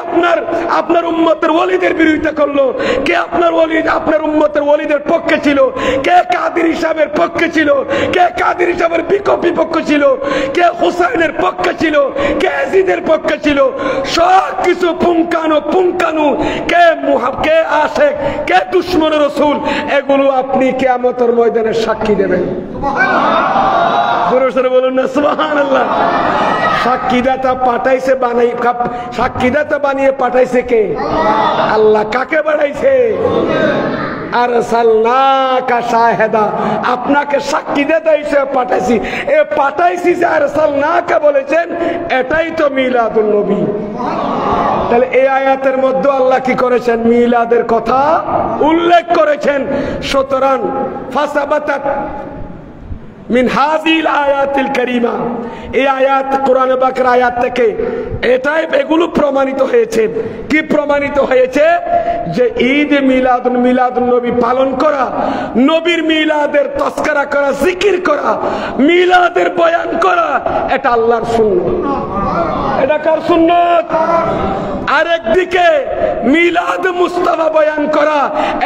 আপনার উম্মতের ওলিদের বিরোধিতা করলো, কে আপনার আপনার উম্মতের ওলিদের পক্ষে ছিল, কে কাদের হিসাবের পক্ষে ছিল, কে কাদের হিসাবের বিপক্ষ ছিল, কে হুসাইনের পক্ষে ছিল, কে ইয়াজিদের পক্ষে ছিল, সব কিছু পুঙ্খানু কে আশিক, কে দুশমন রাসূল, এগুলো আপনি কিয়ামতের ময়দানে সাক্ষী দেবেন। সুবহানাল্লাহ, বলুন না সুবহানাল্লাহ। সাক্ষীদাতা পাঠাইছে, সাক্ষীদাতা বানিয়ে পাঠাইছে কে? আল্লাহ। কাকে বানাইছে? আরসালনাকা শাহিদা, আপনাকে সাক্ষীদাতা হিসেবে পাঠাইছি। এ পাঠাইছি যে আরসালনাকা বলেছেন, এটাই তো মিলাদুন নবী। তাহলে এই আয়াতের মধ্যে আল্লাহ কি করেছেন? মিলাদের কথা উল্লেখ করেছেন। সুতরাং ফাসাবাতাত মিন হাযিল আয়াতিল কারীমা, এই আয়াত কোরআন পাকের আয়াত থেকে এগুলো প্রমাণিত হয়েছে। কি প্রমাণিত হয়েছে? যে ঈদ মিলাদুন নবী পালন করা, নবীর মিলাদের তস্করা করা, জিকির করা, মিলাদের বয়ান করা, এটা আল্লাহর সুন্নাত। এটা কার সুন্নাত? আরেকদিকে মিলাদ মুস্তাফা বয়ান করা,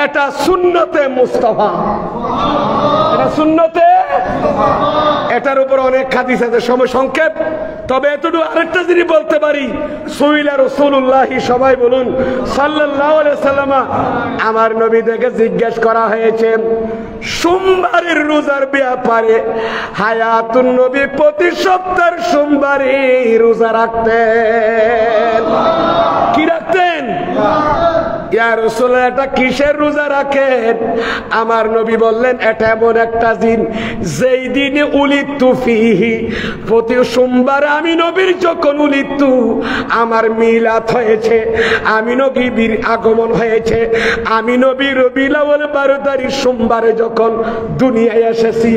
এটা সুন্নতে মুস্তাফা, এটা সুন্নতে। এটার উপর অনেক হাদিস আছে, সময় সংক্ষেপ। তবে এতটুকু আরেকটা জিনিস বলতে পারি, সুইলা রাসূলুল্লাহ, সবাই বলুন সাল্লাল্লাহু আলাইহি ওয়াসাল্লাম, আমার নবী থেকে জিজ্ঞেস করা হয়েছে সোমবারের রোজার ব্যাপারে। হায়াতুন নবী প্রতি সপ্তাহের সোমবারে রোজা রাখতেন। কি রাখতেন? ইয়া রাসূলুল্লাহ, এটা কিসের রোজা রাখেন? আমার নবী বললেন, এটা এমন একটা দিন যেই দিনে উলিদতু ফিহি, প্রতি সোমবার আমি নবীর যখন উলিদতু, আমার মিলাদ হয়েছে, আমি নবীর আগমন হয়েছে, আমি নবী রবিউল আউয়াল 12 তারিখ সোমবারে যখন দুনিয়ায় এসেছি,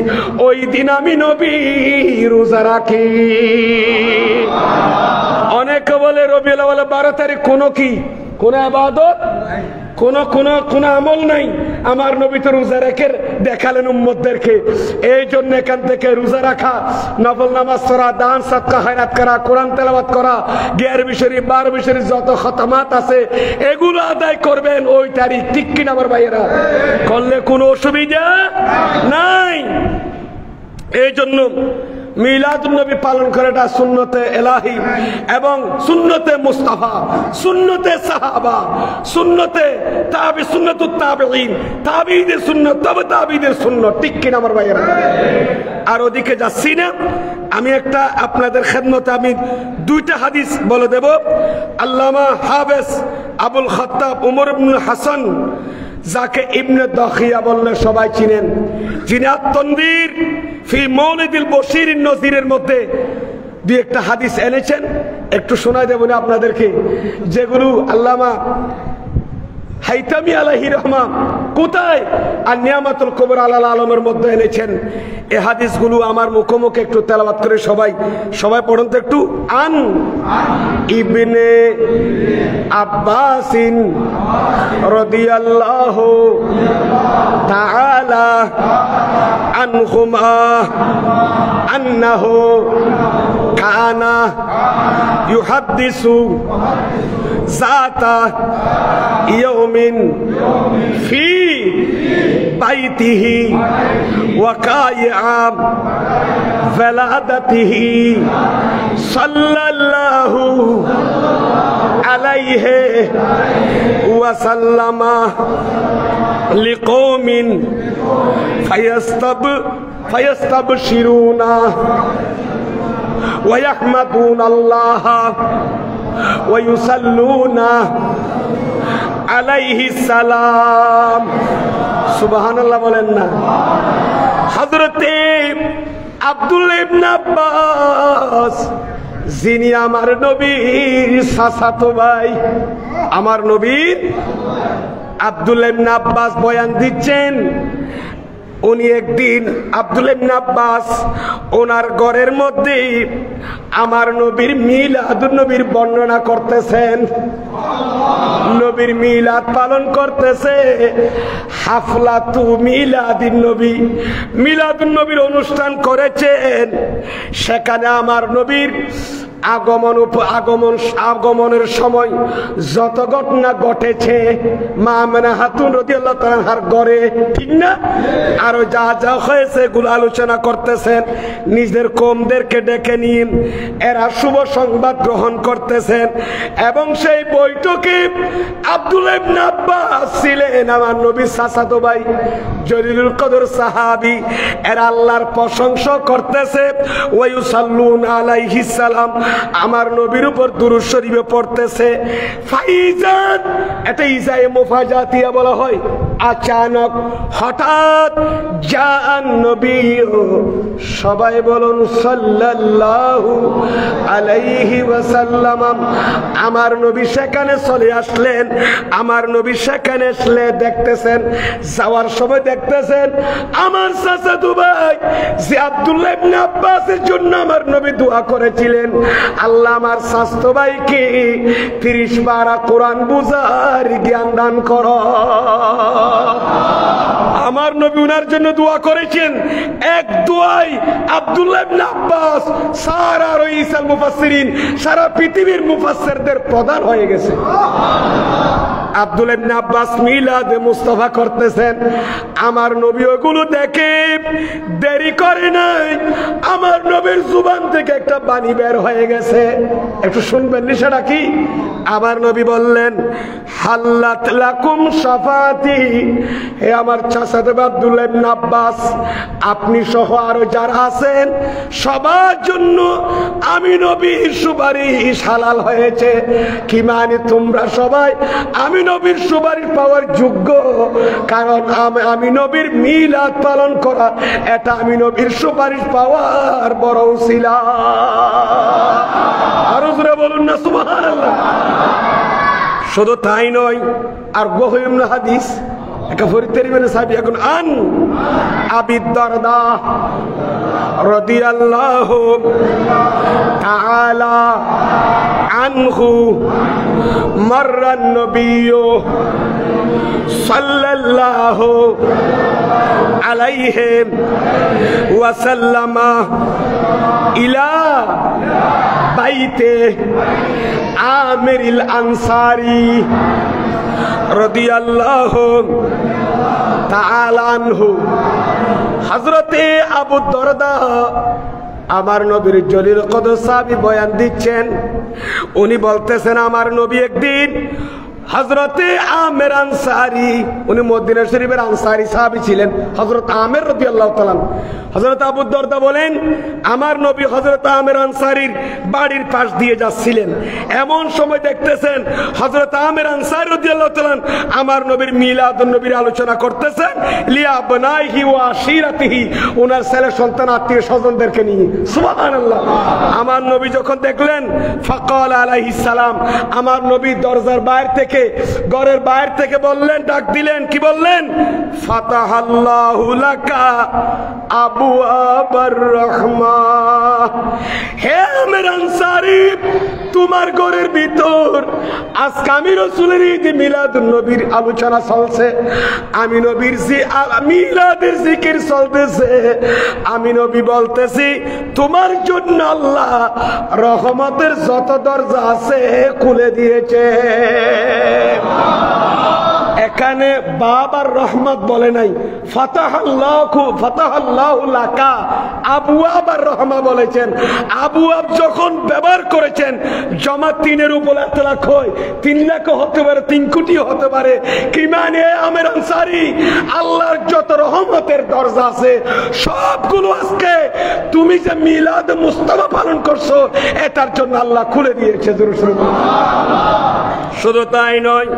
ওই দিন আমি নবী রোজা রাখি। অনেকে বলে রবিউল আউয়াল 12 তারিখ কোন ইবাদত, কোন আমল নাই। আমার নবী তো রোজা রেখে দেখালেন উম্মতদেরকে। এই জন্য এখান থেকে রোজা রাখা, নফল নামাজ পড়া, দান সাদকা খায়রাত করা, কোরআন তেলাওয়াত করা, 11 শরীফ 12 শরীফ যত খতমাত আছে এগুলো আদায় করবেন ওই তারিখ। ঠিক কিনা আমার ভাইয়েরা? করলে কোনো অসুবিধা নাই। এই জন্য মিলাদুন নবী পালন করাটা সুন্নতে ইলাহি এবং সুন্নতে মুস্তাফা, সুন্নতে সাহাবা, সুন্নতে তাবি, সুন্নাতুত তাবিঈন, তাবিঈদের সুন্নাত, তবে তাবিঈদের সুন্নাত। ঠিক কিনা আমার ভাইয়েরা? আর ওদিকে যাচ্ছি না, আমি একটা আপনাদের খেদমতে আমি 2টা হাদিস বলে দেব। আল্লামা হাফেজ আবুল খাত্তাব উমর ইবনে হাসান, যাকে ইবনে দাখিয়া বললে সবাই চিনেন, যিনি আত-তানবীর ফি মাউলিদিল বশীর নযীরের মধ্যে 2-1টা হাদিস এনেছেন। একটু শোনাই দেব না আপনাদেরকে, যেগুলো আল্লামা হাইতামি আলাইহি রহমা কোথায় আর নিয়ামাতুল কুবরা আলাল আলমের মধ্যে এনেছেন। এই হাদিসগুলো আমার মুখোমুখি একটু তেলাওয়াত করে সবাই পড়ুন তো একটু। আন ইবনে আব্বাসিন রাদিয়াল্লাহু তাআলা আনহুমা আন্নাহু কানা ইউহাদ্দিসু যাতা ইয়াউমিন ফি বাইতিহি ওয়াকাইআ ওয়ালাদাতিহি সাল্লাল্লাহু আলাইহি ওয়াসাল্লামা লিকওমিন ফায়াস্তাবশিরুনা ওয়া ইয়াহমাদুনাল্লাহা ওয়া ইউসাল্লুনা আলাইহি সালাম। সুবহানাল্লাহ বলেন না। হযরতে আব্দুল্লাহ ইবনে আব্বাস, যিনি আমার নবীর চাচাতো ভাই, আমার নবীর আব্দুল্লাহ ইবনে আব্বাস বয়ান দিচ্ছেন। উনি একদিন আব্দুল্লাহ ইবনে আব্বাস ওনার ঘরের মধ্যে আমার নবীর মিলাদুন নবীর বর্ণনা করতেছেন, নবীর মিলাদ পালন করতেছে। হাফলাতু মিলাদিন নবী, মিলাদুন নবীর অনুষ্ঠান করেছেন। সেখানে আমার নবীর আগমনের সময় যত ঘটনা ঘটেছে মা আমেনা খাতুন রাদিয়াল্লাহু তাআলা আনহার ঘরে, ঠিক না, আরো যা যা হয়েছে এগুলো আলোচনা করতেছেন। নিজের কওমদেরকে ডেকে নিন, এরা শুভ সংবাদ গ্রহণ করতেছেন। এবং সেই বৈঠকে আব্দুল্লাহ ইবনে আব্বাস ছিলেন, আমার নবীর চাচাতো ভাই, জলিলুল কদর সাহাবী। এরা আল্লাহর প্রশংসা করতেছে। ওয়া ইউসাল্লুনা আলাইহি সালাম, আমার নবীর উপর দুরূদ শরীফে পড়তেছে। ফাইজান, এটা ইজায়ে মুফাজাতিয়া বলা হয়। আচানক হঠাৎ জাআন নবী, সবাই বলুন সাল্লাল্লাহু আলাইহি ওয়াসাল্লাম, আমার নবী সেখানে চলে আসলেন। আমার নবী সেখানে আসলে দেখতেছেন, যাওয়ার সময় দেখতেছেন আমার চাচাতো ভাই যে আব্দুল্লাহ ইবনে আব্বাসের জন্য আমার নবী দোয়া করেছিলেন, আল্লাহ আমার চাচাতো ভাইকে 30 পারা কোরআন বুঝার জ্ঞান দান করো। আমার নবী উনার জন্য দোয়া করেছেন। এক দোয়াই আব্দুল্লাহ ইবনে আব্বাস সারা রাইসুল মুফাসসিরিন, সারা পৃথিবীর মুফাসসিরদের প্রধান হয়ে গেছে। আব্দুল্লাহ ইবনে আব্বাস মিলাদে মুস্তাফা করতেছেন। আমার নবী ওগুলো দেখে দেরি করে নাই, আমার নবীর জুবান থেকে একটা বাণী বের হয়ে গেছে। একটু শুনবেন সেটা কি? আমার নবী বললেন, হাল্লাত লাকুম শাফাতি, হে আমার চাচাতো ভাই আব্দুল্লাহ ইবনে আব্বাস, আপনি সহ আরো যারা আছেন সবার জন্য আমি নবীর সুপারিশ হালাল হয়েছে। কি মানে? তোমরা সবাই আমি নবীর সুপারিশ পাওয়ার যোগ্য, কারণ আমি নবীর মিলাদ পালন করা, এটা আমি নবীর সুপারিশ পাওয়ার বড় উসিলা। আরো জোরে বলুন না সুবহানাল্লাহ। শুধু তাই নয়, আর গহীম হাদিস একটা ফরিদের মানে সাহাবী, এখন আন আবি দারদা রাদিয়াল্লাহু তাআলা আনহু মাররান নবিয়্যু সাল্লাল্লাহু আলাইহি ওয়া সাল্লামা ইলা বাইতে আমিরিল আনসারী রাদিয়াল্লাহু তাআলা আনহু। হযরতে আবু দরদা আমার নবীর জলিল কদর সাহাবী বয়ান দিচ্ছেন। উনি বলতেছেন আমার নবী একদিন হযরতে আমের আনসারী, উনি মদিনা শরীফের আনসারী সাহাবী ছিলেন, হযরত আমের রাদিয়াল্লাহু তাআলা। হযরত আবু দরদা বলেন আমার নবী হযরত আমের আনসারীর বাড়ির পাশ দিয়ে যাচ্ছিলেন। এমন সময় দেখতেছেন হযরত আমের আনসারী রাদিয়াল্লাহু তাআলা আমার নবীর মিলাদুন নবীর আলোচনা করতেছেন লিয়া বনাইহি ওয়া আশিরাতিহি, ওনার ছেলে সন্তান আত্মীয় স্বজনদেরকে নিয়ে। সুবহানাল্লাহ। আমার নবী যখন দেখলেন ফাকাল আলাইহিস সালাম, আমার নবী দরজার বাইরে থেকে ঘরের বাইরে থেকে বললেন, ডাক দিলেন, কি বললেন? ফাতাহাল্লাহু লাকা আবওয়াবার রাহমাহ। হে আমের আনসারী, তোমার ঘরের ভিতর আজকে আমি রাসূলের ঈদ মিলাদুন নবীর আলোচনা চলছে, আমি নবীর মিলাদের জিকির চলতেছে। আমি নবী বলতেছি তোমার জন্য আল্লাহ রহমতের যত দরজা আছে খুলে দিয়েছে। এখানে বাবার রহমত বলে নাই, ফাতাহাল্লাহু লাকা আবওয়াবার রহমা বলেছেন। আবওয়াব যখন ব্যবহার করেছেন জমা তিনের উপর 1 লাখ হয়, 3 লাখ হতে পারে, 3 কোটি হতে পারে। কি মানে আমের আনসারী, আল্লাহর যত রহমতের দরজা আছে সবগুলো আজকে তুমি যে মিলাদ মুস্তাফা পালন করছো এটার জন্য আল্লাহ খুলে দিয়েছে। শুধু তাই নয়,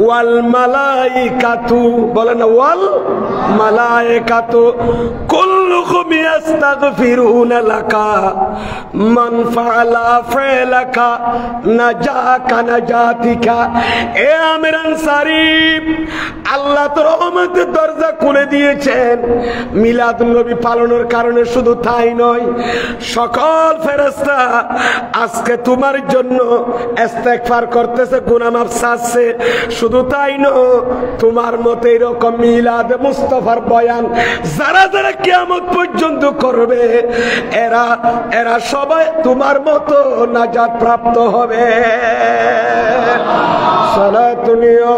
ওয়াল মালাইকাতু, বলেন ওয়াল মালাইকাতু কুল্লুহুম ইস্তাগফিরুনা লাকা মান ফাআলা ফালাকা নাজাকা নাজাতিকা। এ আমির আনসারী, আল্লাহ তো রহমতের দরজা খুলে দিয়েছেন মিলাদুন নবী পালনের কারণে। শুধু তাই নয়, সকল ফেরেশতা আজকে তোমার জন্য ইস্তেগফার করতেছে, গুনাহ মাফ চাচ্ছে। শুধু তাই নয়, তোমার মতো এরকম মিলাদ মুস্তাফার বয়ান যারা যারা কিয়ামত পর্যন্ত করবে এরা সবাই তোমার মতো নাজাত প্রাপ্ত হবে। সালাতুনিয়া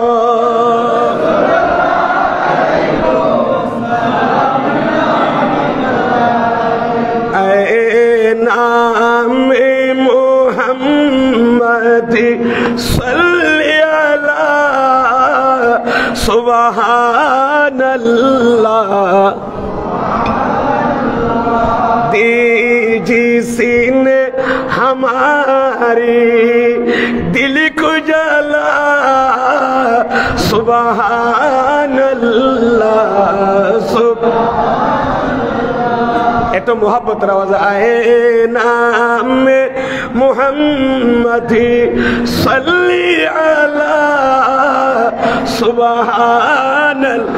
নামে মুহাম্মদ সাল্লি আলা সুবহানাল্লাহ जिसने हमारी दिल को जला सुबहानल्लाह एतो मोहब्बत आवाज आए नाम मुहम्मद सल्ली अला सुबहानल्लाह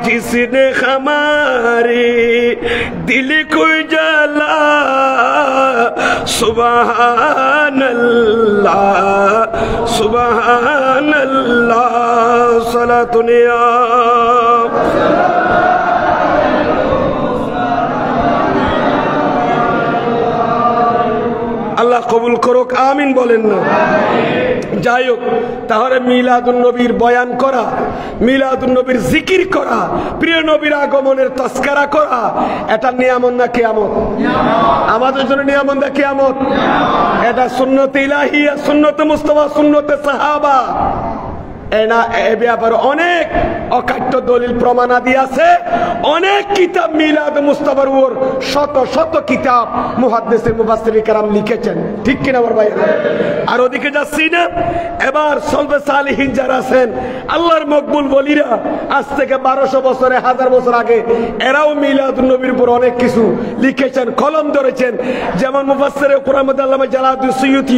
जिसने हमारी दिल को जला सुबहानल्लाह सुबहानल्लाह सलातुनिया আল্লাহ কবুল করুক, আমিন বলেন না। যাই হোক, তাহলে মিলাদুন নবীর বয়ান করা, মিলাদুন নবীর জিকির করা, প্রিয় নবীর আগমনের তস্কারা করা, এটা নিয়ামত না কিয়ামত? আমাদের জন্য নিয়ামত না কিয়ামত? এটা সুন্নতে ইলাহিয়া, সুন্নতে মুস্তাফা, সুন্নতে সাহাবা। এ ব্যাপারে অনেক অকাট্য দলিল প্রমাণাদি আছে, অনেক কিতাব মিলাদ মুস্তাফার উপর শত শত কিতাব মুহাদ্দিসিন মুফাসসিরিন কেরাম লিখেছেন, ঠিক কিনা আমার ভাই? আর ওদিকে যাচ্ছি না, এবার সলবে সালিহিন যারা আছেন, আল্লাহর মকবুল ওলিরা, আজ থেকে 1200 বছরে 1000 বছর আগে এরাও মিলাদুন নবীর উপর অনেক কিছু লিখেছেন, কলম ধরেছেন। যেমন মুফাসসিরে কুরআন আল্লামা জালালউদ্দিন সুয়ুতী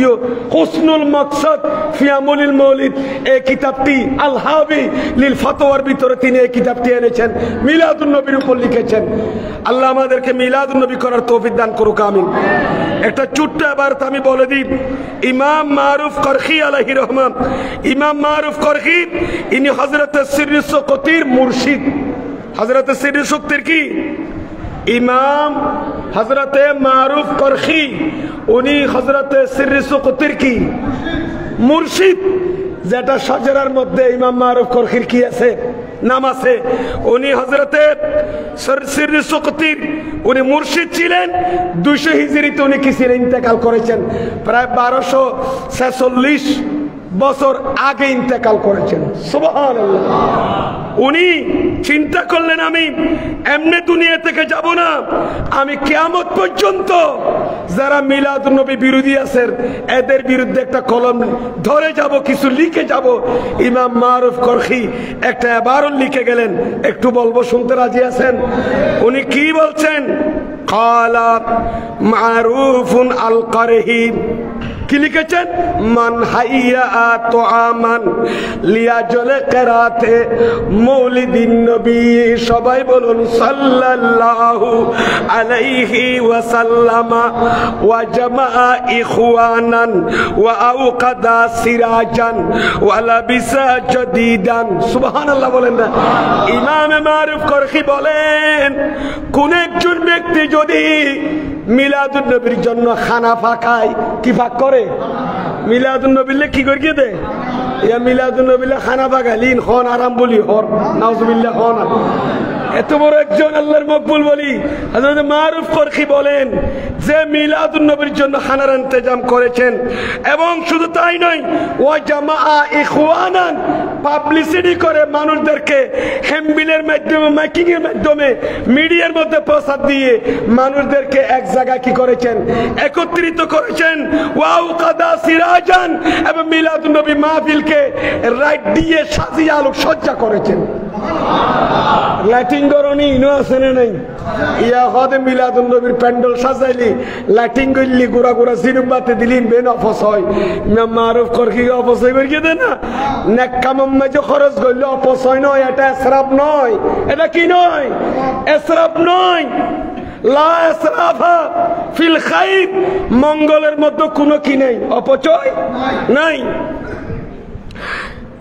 হুসনুল মাকসাদ ফি আমুলিল মাউলিদ এই কিতাব কিতাবটি আল হাবি লিল ফাতওয়ার ভিতরে তিনি এই কিতাবটি এনেছেন, মিলাদুন নবীর উপর লিখেছেন। আল্লাহ আমাদেরকে মিলাদুন নবী করার তৌফিক দান করুক, আমিন। একটা ছোট্ট এবারত আমি বলে দিই, ইমাম মারুফ করখি আলাইহি রহমান, ইমাম মারুফ করখি ইনি হযরত সিররি সুকতির মুর্শিদ। হযরত সিররি সুকতির কি ইমাম হযরতে মারুফ করখি, উনি হযরতে সিররি সুকতির কি মুর্শিদ। যেটা শাজরার মধ্যে ইমাম মারুফ করখির কি আছে, নাম আছে। উনি হযরতে সিররি সুকতির উনি মুর্শিদ ছিলেন। 200 হিজরিতে উনি কিসির ইন্তেকাল করেছেন, প্রায় 1246 বছর আগে ইন্তেকাল করেছেন। সুবহানাল্লাহ। উনি চিন্তা করলেন আমি এমনি দুনিয়া থেকে যাব না, আমি কিয়ামত পর্যন্ত যারা মিলাদুন নবী বিরোধী আছেন এদের বিরুদ্ধে একটা কলম ধরে যাব, কিছু লিখে যাব। ইমাম মারুফ করখি একটা ইবারত লিখে গেলেন, একটু বলবো, শুনতে রাজি আছেন? উনি কি বলছেন? ক্বালা মারুফুন আল করহি, কি লিখেছেন? মান হাইয়া তুআমান লিয়াজলে কিরাতে মৌলিদিন নবী, সবাই বলুন সাল্লাল্লাহু আলাইহি ওয়াসাল্লাম, ওয়া জামাআ ইখওয়ানান ওয়া আওকাদা সিরাজান ওয়া লাবিসা জাদিদান। সুবহানাল্লাহ বলেন না? ইমাম মারুফ করখি বলেন, কোন একজন ব্যক্তি যদি মিলাদুন নবীর জন্য খানা পাকায়, কি পাক করে? মিলাদুন নবীলে কি করিয়ে দে? ইয়া মিলাদুন নবীলে খানা পাকালিন খন আরাম বলি হর নাউজুবিল্লাহ খন। এত বড় একজন আল্লাহর মকবুল বলি হযরত মারুফ করখি বলেন যে মিলাদুন নবীর জন্য খানার ইন্তজাম করেছেন, এবং শুধু তাই নয়, ওয়া জামাআ ইখওয়ানান, পাবলিসিটি করে মানুষদেরকে হ্যাম্বিলের মাধ্যমে, মাইকিং এর মাধ্যমে, মিডিয়ার মধ্যে প্রচার দিয়ে মানুষদেরকে এক জায়গায় কি করেছেন? একত্রিত করেছেন। ওয়াও কাদা সিরাজান, এবং মিলাদুন নবী মাহফিলকে রাইট দিয়ে সাজিয়ে আলোক সজ্জা করেছেন। লাইটিং করনি ইনো আছে না নাই? ইয়া হদে মিলাদুন নবীর প্যান্ডেল সাজাইলি, লাইটিং করলি, গোড়া গোড়া সিনেমাতে দিলি, বেন অপচয়। ইমাম মারুফ করখি অপচয় করিয়ে দেয় না? নেককাম যে খরচ করলে অপচয় নয়, এটা ইসরাফ নয়। এটা কি নয়? ইসরাফ নয়। লা ইসরাফা ফিল খাইর, মঙ্গলের মধ্যে কোনো কি নেই, অপচয় নাই।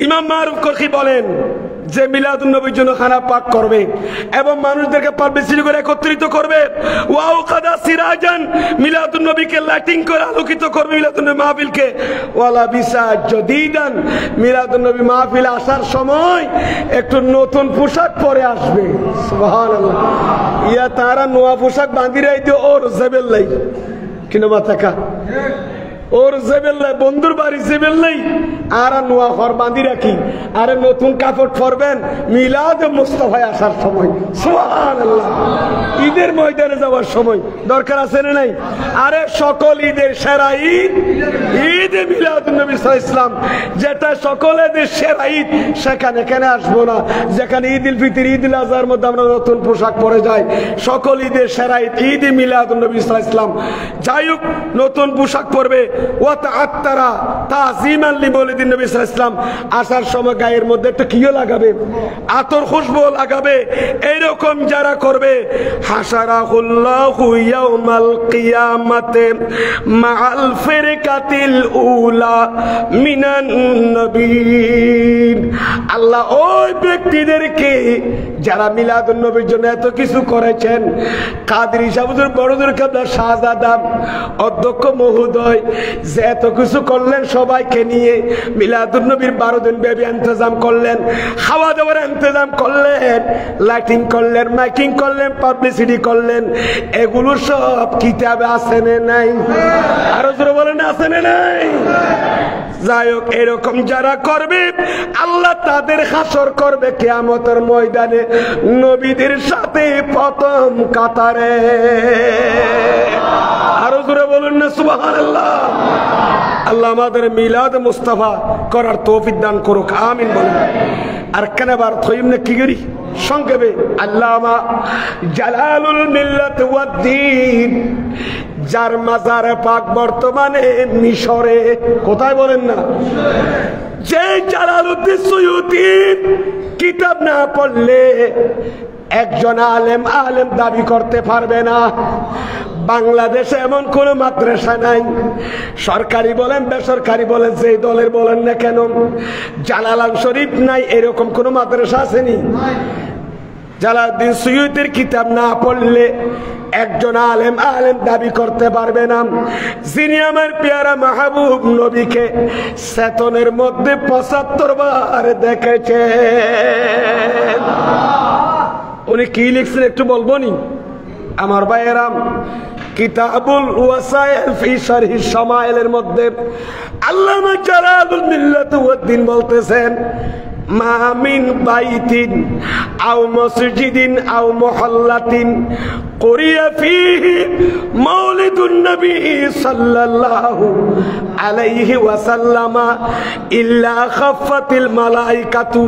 ইমাম মারুফ করখি বলেন যে মিলাদুন নবীর জন্য খানা পাক করবে এবং মানুষদেরকে পাবলিসিটি করে একত্রিত করবে। ওয়াও কাদা সিরাজান, মিলাদুন নবীকে লাইটিং করে আলোকিত করবে মিলাদুন নবী মাহফিলকে। ওয়ালা বিসা জাদিদান, মিলাদুন নবী মাহফিলে আসার সময় একটু নতুন পোশাক পরে আসবে। সুবহানাল্লাহ। ইয়া তারা নয়া পোশাক বাঁধি রাইতে ওর জেবেল্লাই কিনো মাথাকা, ওর জেবেল্লাই বন্ধুর বাড়ি জেবেল্লাই, আর নোয়া ঘর বাঁধি রাখি, আরে নতুন কাপড় পরবেন মিলাদ মুস্তাফায় আসার সময়। সুবহানাল্লাহ। ঈদের ময়দানে যাওয়ার সময় দরকার আছে না নাই? আরে সকল ঈদের সেরা ঈদ ঈদে মিলাদুন নবী সাল্লাল্লাহু আলাইহি ওয়াসাল্লাম, যেটা সকলের সেরা ঈদ, সেখানে কেন আসবো না? যেখানে ঈদ উল ফিতর, ঈদ উল আজহার মধ্যে আমরা নতুন পোশাক পরে যাই, সকল ঈদের সেরা ঈদ ঈদে মিলাদুন নবী সাল্লাল্লাহু আলাইহি ওয়াসাল্লাম। যাই হোক, নতুন পোশাক পরবে। ওয়া তাআত্তারা তাযীমান লিমাউলিদিন নবী সাল্লাল্লাহু আলাইহি ওয়াসাল্লাম, আসার সময় গায়ের মধ্যে একটা কিও লাগাবে, আতর খুশবু লাগাবে। এইরকম যারা করবে, হাসারাহুল্লাহু ইয়াউমাল কিয়ামাতে মাআল ফিরকাতিল উলা মিনান নবীন, আল্লাহ ওই ব্যক্তিদেরকে যারা মিলাদুন নবীর জন্য এত কিছু করেছেন, কাদরি সাহেবের বড়দের কাবলা শাহজাদা অধ্যক্ষ মহোদয় যে এত কিছু করলেন, সবাইকে নিয়ে মিলাদুন নবীর 12 দিন ব্যাপী ইন্তজাম করলেন, খাওয়া দাওয়ার ইন্তজাম করলেন, লাইটিং করলেন, মাইকিং করলেন, পাবলিসিটি করলেন, এগুলো সব কিতাবে আছে না নাই? আরো জোরে বলেন, আছে না নাই? যাই হোক, এরকম যারা করবে আল্লাহ তাদের হাসর করবে কিয়ামতের ময়দানে নবীদের সাথে প্রথম কাতারে। আরো জোরে বলুন না সুবহানাল্লাহ। আল্লাহ আমাদের মিলাদ মুস্তাফা করার তৌফিক দান করুক, আমিন বলুন। আর কেনবার থইমনে কি করি সংক্ষেপে, আল্লামা জালালুল মিল্লাত ওয়াদ দ্বীন, যার মাজার পাক বর্তমানে মিশরে, কোথায় বলেন না, যে জালালউদ্দিন সুয়ুতির কিতাব না পড়লে একজন আলেম দাবি করতে পারবে না। বাংলাদেশে এমন কোন মাদ্রাসা নাই, সরকারি বলেন বেসরকারি বলেন, যে দলের বলেন না কেন, জালালান শরীফ নাই এরকম কোন মাদ্রাসা আসেনি। জালালউদ্দিন সুয়ুতির কিতাব না পড়লে একজন আলেম দাবি করতে পারবে না। যিনি আমার পেয়ারা মাহবুব নবীকে চেতনের মধ্যে ৭৫ বার দেখেছেন। উনি কি লিখছেন একটু বলবো নি আমার ভাইয়েরাম? কিতাবুল ওয়াসাইল ফি শারহি শামাইলের মধ্যে আল্লামা জালালুল মিল্লাত ওয়াদ্দিন বলতেছেন, মা মিন বাইতিন আও মসজিদিন আও মুহাল্লাতিন কুরিয়া ফীহি মাউলিদুন নবী সাল্লাল্লাহু আলাইহি ওয়াসাল্লাম ইল্লা খাফফাতিল মালাইকাতু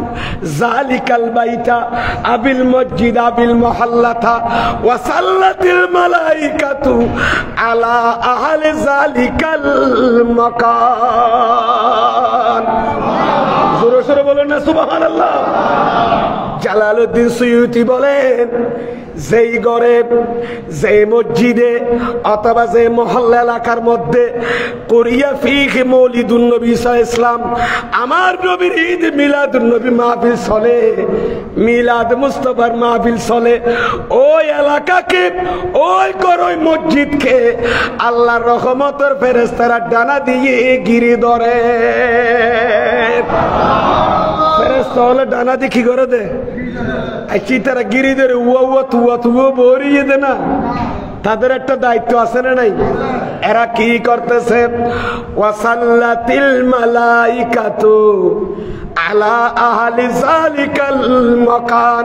যালিকাল বাইতা আবিল মসজিদ আবিল মুহাল্লাতা ওয়া সাল্লাতিল মালাইকাতু আলা আহলি যালিকাল মাকান। জোরে জোরে বলেন না সুবহানাল্লাহ। জালালউদ্দিন সুয়ুতি বলেন, যেই ঘরে, যে মসজিদে অথবা যে মহল্লা এলাকার মধ্যে কুরিয়া ফীহি মৌলিদুন নবী সাল্লাল্লাহু আলাইহি ওয়াসাল্লাম, আমার নবীর ঈদ মিলাদুন নবী মাহফিল চলে, মিলাদ মুস্তাফার মাহফিল চলে, ওই এলাকাকে, ওই ঘর, ওই মসজিদকে আল্লাহর রহমতের ফেরেশতারা ডানা দিয়ে ঘিরে ধরে। ফেরেশতা হলে ডানা দিয়ে কি করে দে? আচ্ছা তারা গিরি ধরে উয়া তুয়া বরিয়ে দে না, তাদের একটা দায়িত্ব আছে না নাই? এরা কি করতেছে? ওয়াসাল্লাতিল মালাইকাতু আলা আহলি যালিকাল মাকান।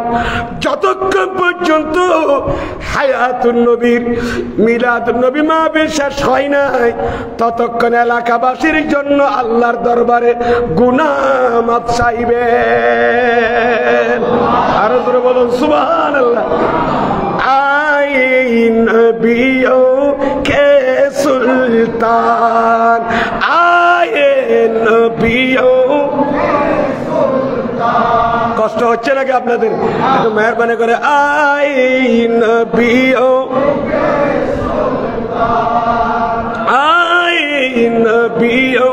যতক্ষণ পর্যন্ত হায়াতুন নবীর মিলাদুন নবী মাহফিল শেষ হয় নাই, ততক্ষণ এলাকাবাসীর জন্য আল্লাহর দরবারে গুনাহ মাফ চাইবেন। আরো জোরে বলুন সুবহানাল্লাহ। আয়ে নবিয়ো কে সুলতান, আয়ে নবিয়ো। কষ্ট হচ্ছে নাকি আপনাদের? একটু মেহরবানি করে আয়ে নবিয়ো, আয়ে নবিয়ো।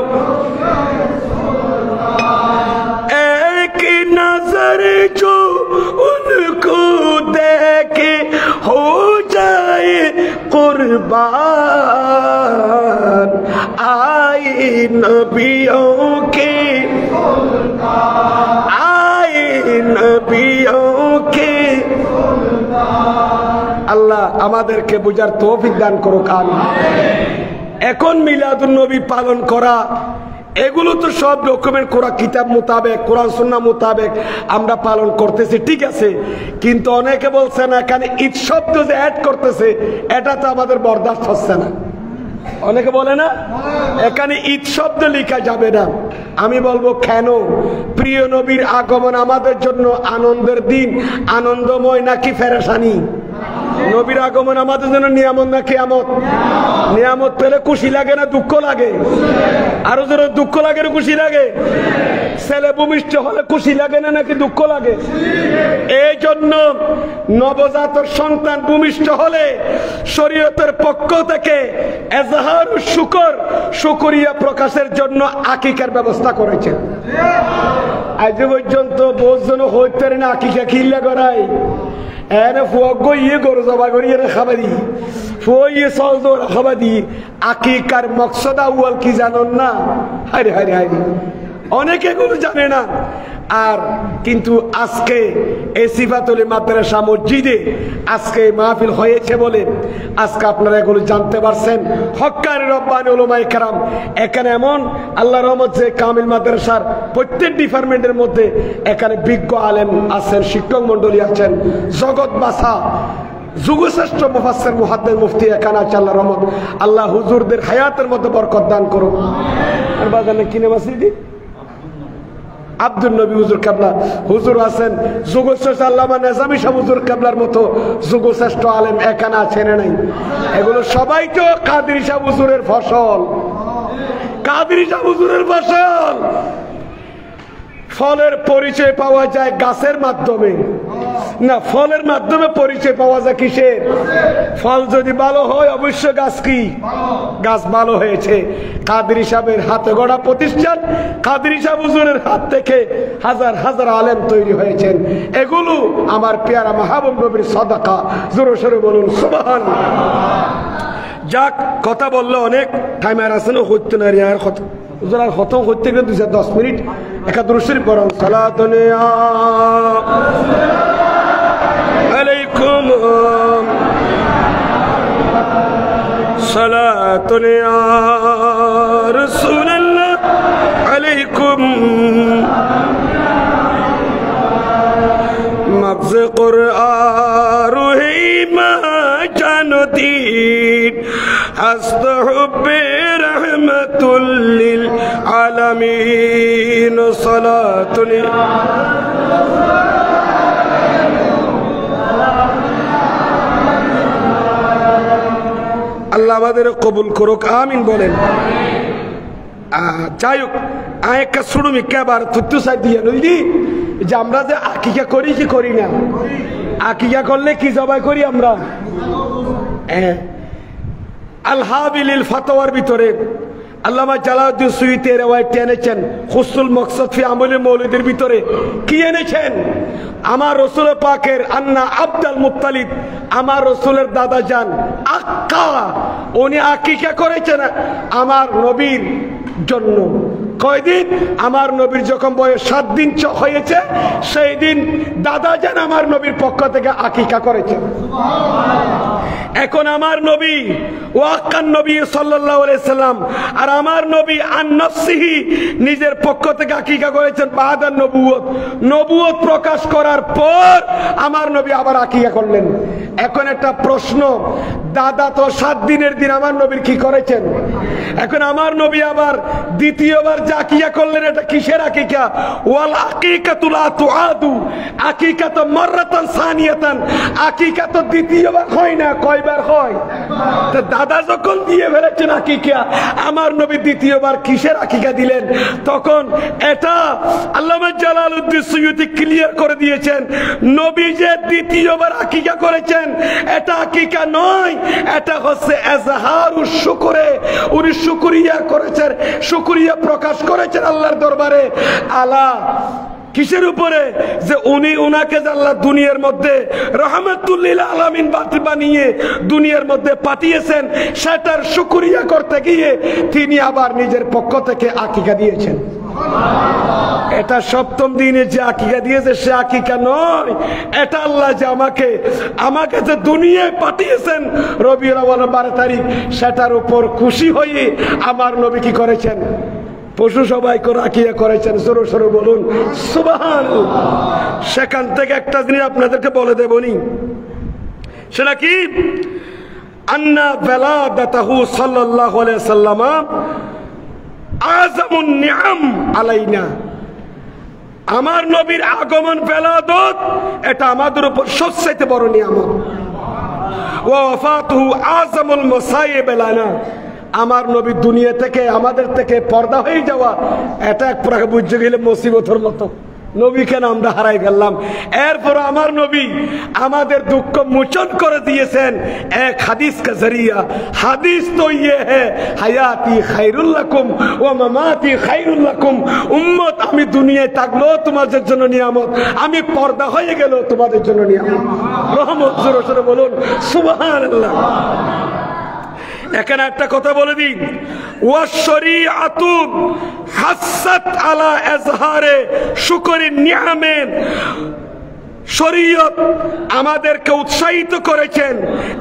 এক নজর जो उनको देखे हो जाए कुर्बान, आए नबियों के, आए नबियों के। আল্লাহ আমাদেরকে বুঝার তৌফিক দান করুক, আমিন। এখন মিলাদুন নবী পালন করা, এগুলো তো সব ডকুমেন্ট করা, কিতাব মোতাবেক, কোরআন সুন্নাহ মোতাবেক আমরা পালন করতেছি, ঠিক আছে। কিন্তু অনেকে বলছে না, এখানে ঈদ শব্দ যে অ্যাড করতেছে, এটা তো আমাদের বরদাস্ত হচ্ছে না। অনেকে বলে না এখানে ঈদ শব্দ লেখা যাবে না। আমি বলবো কেন? প্রিয় নবীর আগমন আমাদের জন্য আনন্দের দিন, আনন্দময় নাকি পেরেশানি? নবীর আগমন আমাদের জন্য নিয়ামত না কিয়ামত? নিয়ামত পেলে খুশি লাগে না দুঃখ লাগে? আরো জোরে দুঃখ লাগে না খুশি লাগে? ছেলে ভূমিষ্ঠ হলে খুশি লাগে না নাকি দুঃখ লাগে? এই জন্য নবজাতক সন্তান ভূমিষ্ঠ হলে শরীয়তের পক্ষ থেকে এজাহার শুকরিয়া প্রকাশের জন্য আকিকার ব্যবস্থা করেছে। আজ পর্যন্ত বহুজন হইতে না আকিকা খিল্লা করায়, এনে ফুয়া গইয়ে গরু জবা করিয়ে খাবারি, ফুয়ে চল দৌড়া খাবারি। আকিকার মকসদ আউয়াল কি জানেন না? হারে হারে হারে, অনেকে এগুলো জানে না। আর কিন্তু আজকে এই সিফাতুল মাদ্রাসা মসজিদে আজকে মাহফিল হয়েছে বলে আজকে আপনারা এগুলো জানতে পারছেন। হক্কানি রব্বানি উলামায়ে কেরাম এখানে এমন আল্লাহর রহমত যে কামিল মাদ্রাসার প্রত্যেক ডিপার্টমেন্টের মধ্যে এখানে বিজ্ঞ আলেম আছেন, শিক্ষক মন্ডলী আছেন, জগৎ বাসা যুগশ্রেষ্ঠ মুফাসসির মুহাদ্দিস মুফতি এখানে আছে। আল্লাহর রহমত, আল্লাহ হুজুরদের হায়াতের মধ্যে বরকত দান করুন। আর বাজারে কিনে মাসিদি আব্দুল নবী হুজুর কেবলা হুজুর আছেন, যুগশ্রেষ্ঠ আল্লামা নেজামী সাহেব হুজুর কেবলার মতো যুগশ্রেষ্ঠ আলেম এখানে আছেন নাই? এগুলো সবাই তো কাদেরী সাহেব হুজুরের ফসল, কাদেরী সাহেব হুজুরের ফসল। ফলের পরিচয় পাওয়া যায় গাছের মাধ্যমে না, ফলের মাধ্যমে পরিচয় পাওয়া যায় কিসের? ফল যদি ভালো হয় অবশ্য গাছ কি গাছ ভালো হয়েছে। কাদরী সাহেবের হাতে গড়া প্রতিষ্ঠান, কাদরী সাহেব হুজুরের হাত থেকে হাজার হাজার আলেম তৈরি হয়েছেন। এগুলো আমার পেয়ারা মাহবুব নবীর সাদাকা। জোরে সোরে বলুন সুবহানাল্লাহ। যাক, কথা বললো অনেক, টাইম আর আছে না, হইতে না আর কথা হুজুর আর খতম করতে গেলে 2-10 মিনিট একা দুরূদ শরীফ পড়ুন। সালাতুন আলাইকুম সালাতুন ইয়া রাসূলুল্লাহ আলাইকুম মগজ কুরআন রুহি মা জানদিন হাসত হুব্বে রহমাতুল লিল আলামিন সালাতুন আল্লাহ আমাদের কবুল করুক, আমিন বলেন। যাই হোক, একটা শুরু মিকা আবার তুত্তু সাই দিয়ে নইলি যে আমরা যে আকিকা করি কি করি না? আকিকা করলে কি জবাই করি আমরা? আল হাবিলিল ফাতওয়ার ভিতরে আল্লামা জালালউদ্দিন সুয়ুতী রিওয়ায়াত এনেছেন। হুসনুল মকসদ ফি আমলে মৌলিদের ভিতরে কি এনেছেন? আমার রাসূল পাকের আন্না আব্দুল মুত্তালিব, আমার রাসূলের দাদা যান আক্কা, উনি আকিকা করেছেন আমার নবীর জন্য। কয়দিন? আমার নবীর যখন বয়স 7 দিন হয়েছে সেই দিন দাদা যান আমার নবীর পক্ষ থেকে আকিকা করেছেন। এখন আমার নবী ওয়াক্কান নবী সাল্লাল্লাহু আলাইহি সাল্লাম আর আমার নবী আন নাফসিহি নিজের পক্ষ থেকে আকিকা করেছেন বাদান নবুয়ত। নবুয়ত প্রকাশ করার পর আমার নবী আবার আকিকা করলেন। এখন একটা প্রশ্ন, দাদা তো 7 দিনের দিন আমার নবীর কি করেছেন? এখন আমার নবী আবার দ্বিতীয়বার যে আকিকা করলেন, এটা কিসের আকিকা? ওয়াল আকিকাতু লা তুআদু, আকিকা তো মাররাতান সানিয়াতান, আকিকা তো দ্বিতীয়বার হয় না, কয়বার হয়? তো দাদা যখন দিয়ে ফেলেছেন আকিকা, আমার নবী দ্বিতীয়বার কিসের আকিকা দিলেন? তখন এটা আল্লামা জালালউদ্দিন সুয়ুতী ক্লিয়ার করে দিয়েছেন, নবী যে দ্বিতীয়বার আকিকা করেছেন এটা আকিকা নয়, এটা হচ্ছে এজহারুশ শুকরে। উনি শুকরিয়া করেছেন, শুকরিয়া প্রকাশ করেছেন আল্লাহর দরবারে। আলা কিসের উপরে? যে উনি উনাকে আল্লাহ দুনিয়ার মধ্যে রহমাতুল লিল আলামিন বানিয়ে দুনিয়ার মধ্যে পাঠিয়েছেন, সেটার শুকরিয়া করতে গিয়ে তিনি আবার নিজের পক্ষ থেকে আকিকা দিয়েছেন। এটা 7ম দিনে যে আকিকা দিয়েছে সে আকিকা নয়, এটা আল্লাহ যে আমাকে যে দুনিয়ায় পাঠিয়েছেন রবিউল আউয়াল 12 তারিখ, সেটার উপর খুশি হয়ে আমার নবী কি করেছেন? পশু সবাই করে আকিকা করেছেন। সরো সরো বলুন সুবহানাল্লাহ। সেখান থেকে একটা জিনিস আপনাদেরকে বলে দেবনি, সেটা কি? আন্না ওয়ালাদাতাহু সাল্লাল্লাহু আলাইহি সাল্লাম আযামুন নিআম আলাইনা, আমার নবীর আগমন বেলাদত এটা আমাদের উপর সবচেয়ে বড় নিয়ামত। ওয়া ওয়াফাতুহু আযামুল মাসাইব লানা, আমার নবী দুনিয়া থেকে আমাদের থেকে পর্দা হয়ে যাওয়া এটা এক প্রকার বুঝে গেলে মুসিবতের মতো। নবী কেন আমরা হারাই ফেললাম? এরপর আমার নবী আমাদের দুঃখ মোচন করে দিয়েছেন এক হাদিস কা জরিয়া। হাদিস তো ইয়ে হ্যায় হায়াতি খায়রুল লাকুম ওয়া মামাতি খায়রুল লাকুম, উম্মত আমি দুনিয়ায় থাকলেও তোমাদের জন্য নিয়ামত, আমি পর্দা হয়ে গেল তোমাদের জন্য নিয়ামত। রহমত। জোরে জোরে বলুন সুবহানাল্লাহ। এখানে একটা কথা বলে দিই, ওয়া শরীআতু হাসাত আলা ইজহারে শুকরিন নিআমেন, শরীয়ত আমাদেরকে উৎসাহিত করেছেন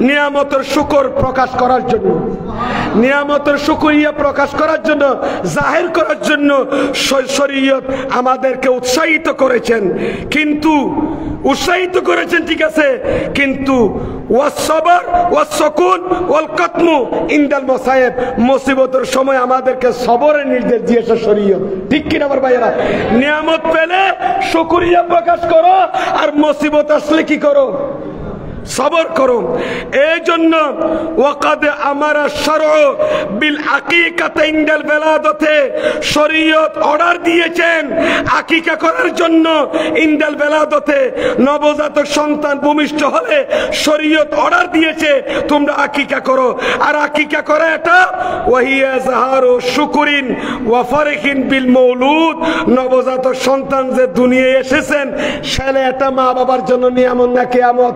নিয়ামতের শুকর প্রকাশ করার জন্য, নিয়ামতের শুকরিয়া প্রকাশ করার জন্য, জাহির করার জন্য শরীয়ত আমাদেরকে উৎসাহিত করেছেন। কিন্তু উৎসাহিত করেছেন ঠিক আছে, কিন্তু ওয়াসসাবর ওয়াসসুকুন ওয়াল কাতমু ইনদাল মাসায়েব, মুসিবতের সময় আমাদেরকে সবরের নির্দেশ দিয়েছে শরীয়ত। ঠিক কিনা আমার ভাইয়েরা? নিয়ামত পেলে শুকরিয়া প্রকাশ করো, আর মুসিবত আসলে কি করো? সবর করো। এই জন্য ওয়াকাদ আমারা শারউ বিল আকিকাতি ইনদাল বেলাদাতে, শরীয়ত অর্ডার দিয়েছেন আকিকা করার জন্য। ইনদাল বেলাদাতে, নবজাতক সন্তান ভূমিষ্ঠ হলে শরীয়ত অর্ডার দিয়েছে তোমরা আকিকা করো। আর আকিকা করা এটা ওয়াহিয়া যাহারু শুকরিন ওয়া ফারহিন বিল মাউলুদ, নবজাতক সন্তান যে দুনিয়ায় এসেছেন সেটা এটা মা বাবার জন্য নিয়ামত না কিয়ামত।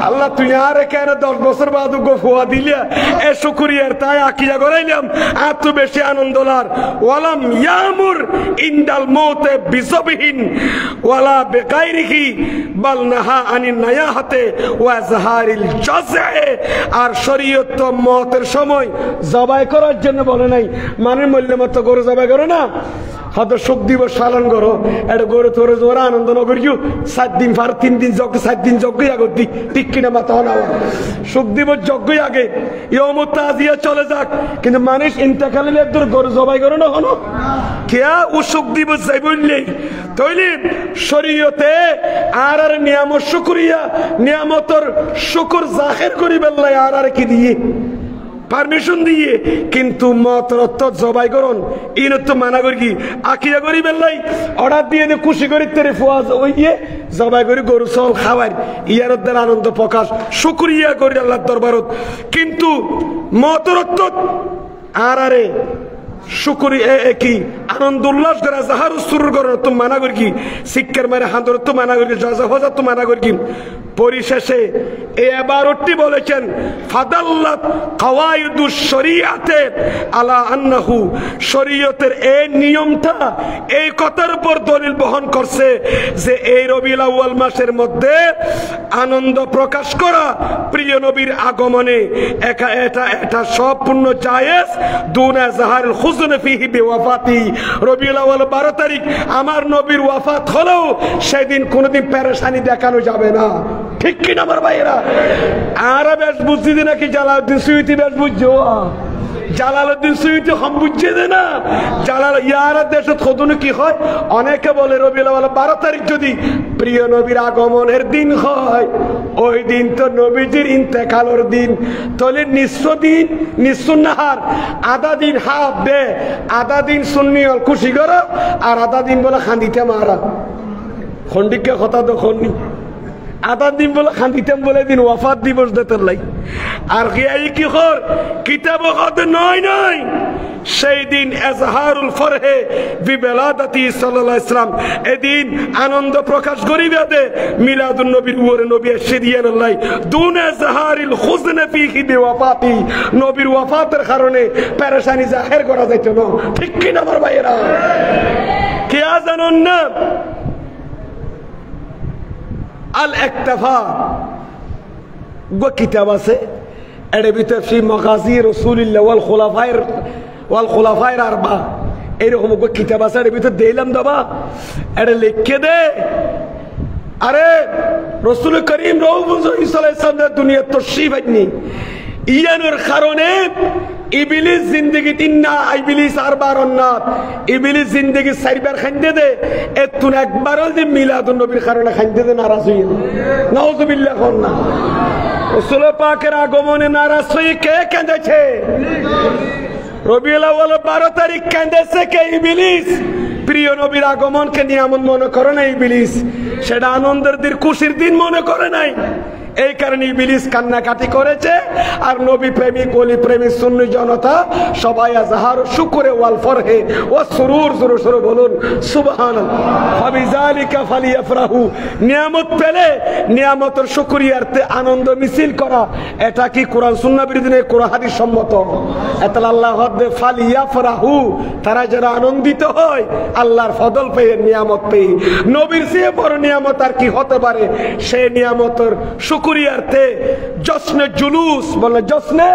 আল্লাহ তুই আরে কেন 10 বছর বাদ গোফুয়া দিলিয়া এ শুকরিয়ার তাই আকিয়া করাইলাম এত বেশি আনন্দ লার। ওয়ালাম ইয়ামুর ইনদাল মউতে বিসবিহিন ওয়ালা বিগাইরিহি বাল নাহা আনিন নায়াহাতে ওয়া যাহারিল জাযএ। আর শরীয়ত তো মওতের সময় জবাই করার জন্য বলে নাই, মানে মূল্য মতো গরু জবাই করো না, হয়তো শোক দিবস পালন করো, এটা গরু তোর জোরা আনন্দ ন করিও 7 দিন পার 3 দিন যজ্ঞ 7 দিন যজ্ঞই আগে দি ঠিক কিনা মাথা না শোক দিবস যজ্ঞই আগে ইয়মুত তাজিয়া চলে যাক, কিন্তু মানুষ ইন্তেকালের একদর গরু জবাই করো না হনো কেয়া ও শোক দিবস যাই বললেই তৈলি শরীয়তে আর আর নিয়ামত শুকরিয়া নিয়ামতর শুকর জাহির করি বেল্লাই আর কি দিয়ে পারমিশন দিয়ে, কিন্তু মতরত্ব জবাই করুন ইনত মানা করি কি আকিয়া করি বেল্লাই অর্ডার দিয়ে খুশি করি তেরে ফুয়াজ ওই গিয়ে জবাই করি গরু চল খাওয়ার ইয়ার দ্বারা আনন্দ প্রকাশ শুকরিয়া করি আল্লাহর দরবারত। কিন্তু মতরত্ব আর আরে শুকরি কি আনন্দ উল্লাস করা যাহার সুরুর করা তো মানা করি কি শিক্ষার মারে হান্দর তো মানা করি হজা তো মানা করি কি। পরিশেষে এই ইবারতটি বলেছেন ফাদাল্লাত কাওয়াইদুশ শরিয়াতে আলা আন্নাহু, শরীয়তের এই নিয়মটা এই কথার উপর দলিল বহন করছে যে এই রবিউল আউয়াল মাসের মধ্যে আনন্দ প্রকাশ করা প্রিয় নবীর আগমনে এটা সম্পূর্ণ জায়েজ দুনা যাহারুল হুজন ফিহি বিওয়াফাতি। রবিউল আউয়াল 12 তারিখ আমার নবীর ওয়াফাত হলেও সেদিন কোনোদিন পেরেশানি দেখানো যাবে না, ঠিক কিনা আমার ভাইয়েরা? আর বেশ বুঝছি নাকি জালালউদ্দিন সুয়ুতি বেশ বুঝছো, জালালউদ্দিন সুয়ুতি হম বুঝছে যে না জালাল ইয়ার দেশে খোদনে কি হয় অনেকে বলে রবিউল আউয়াল 12 তারিখ যদি প্রিয় নবীর আগমনের দিন হয় ওই দিন তো নবীজির ইন্তেকালের দিন, তাহলে নিঃস্ব নাহার আধা দিন হাফ দে, আধা দিন সুন্নি খুশি করো আর আধা দিন বলে খান্দিতে মারা খন্ডিকে কথা তো খন্ডি আধা দিন বলে খান্দিতাম বলে দিন ওয়াফাত দিবস দেতের লাই। আর কি কর কিতাব নয় নয় সেই দিন এজহারুল ফরহে বিবেলাদাতি সাল্লাল্লাহু আলাইহি সাল্লাম, এদিন আনন্দ প্রকাশ করিবে দে মিলাদুন নবীর উপরে নবী এসে দিয়েন আল্লাহ দুন এজহারিল হুজন ফিহি বিওয়াফাতি, নবীর ওয়াফাতের কারণে পেরেশানি জাহির করা যাইতো না, ঠিক কি না আমার ভাইয়েরা? কে জানেন না আল ইকতিফা গো কিতাব আছে এর ভিতর ফি মাগাজি রাসূলুল্লাহ ওয়াল খুলাফায়ের আরবা এরকম গো কিতাব আছে এর ভিতর দিলাম দাবা এটা লিখে দে। আরে রাসূল করিম সাল্লাল্লাহু আলাইহি ওয়াসাল্লাম দুনিয়া তশরীফ আননি ইয়ানোর কারণে ইবলিস জিন্দেগি তিননা ইবলিস আরবার অন্নাত ইবলিস জিন্দেগি চারবার খাইতে দে এতুন একবারও যে মিলাদুন নবীর কারণে খাইতে দে নারাজ হইল নাউযুবিল্লাহ কন্না রাসূল পাকের আগমনে নারাজ হয়ে কে কাঁদেছে? রবিউল আউয়াল 12 তারিখ কাঁদেছে কে? ইবলিস। প্রিয় নবীর আগমনকে নিয়ামত মনে করে না ইবলিস, সেটা আনন্দের দিন খুশির দিন মনে করে নাই, এই কারণে ইবলিস কান্নাকাটি করেছে। আর নবী প্রেমিক ওলি প্রেমিক সুন্নি জনতা সবাই আজহার শুকরে ওয়াল ফরহে ও সুরুর জোরে জোরে বলুন সুবহানাল্লাহ। ফাবিযালিকা ফালিয়াফরাহু, নিয়ামত পেলে নিয়ামতের শুকরিয়ার্থে আনন্দ মিছিল করা এটা কি কোরআন সুন্নাহ বিরোধী নয়, কোরআন হাদিস সম্মত। এতাল আল্লাহ হদে ফালিয়াফরাহু, তারা যারা আনন্দিত হয় আল্লাহর ফজল পেয়ে নিয়ামত পেয়ে। নবীর চেয়ে বড় নিয়ামত আর কি হতে পারে? সেই নিয়ামতের শুকরিয়ার্থে জশ্নে জুলুস বলে, জশ্নে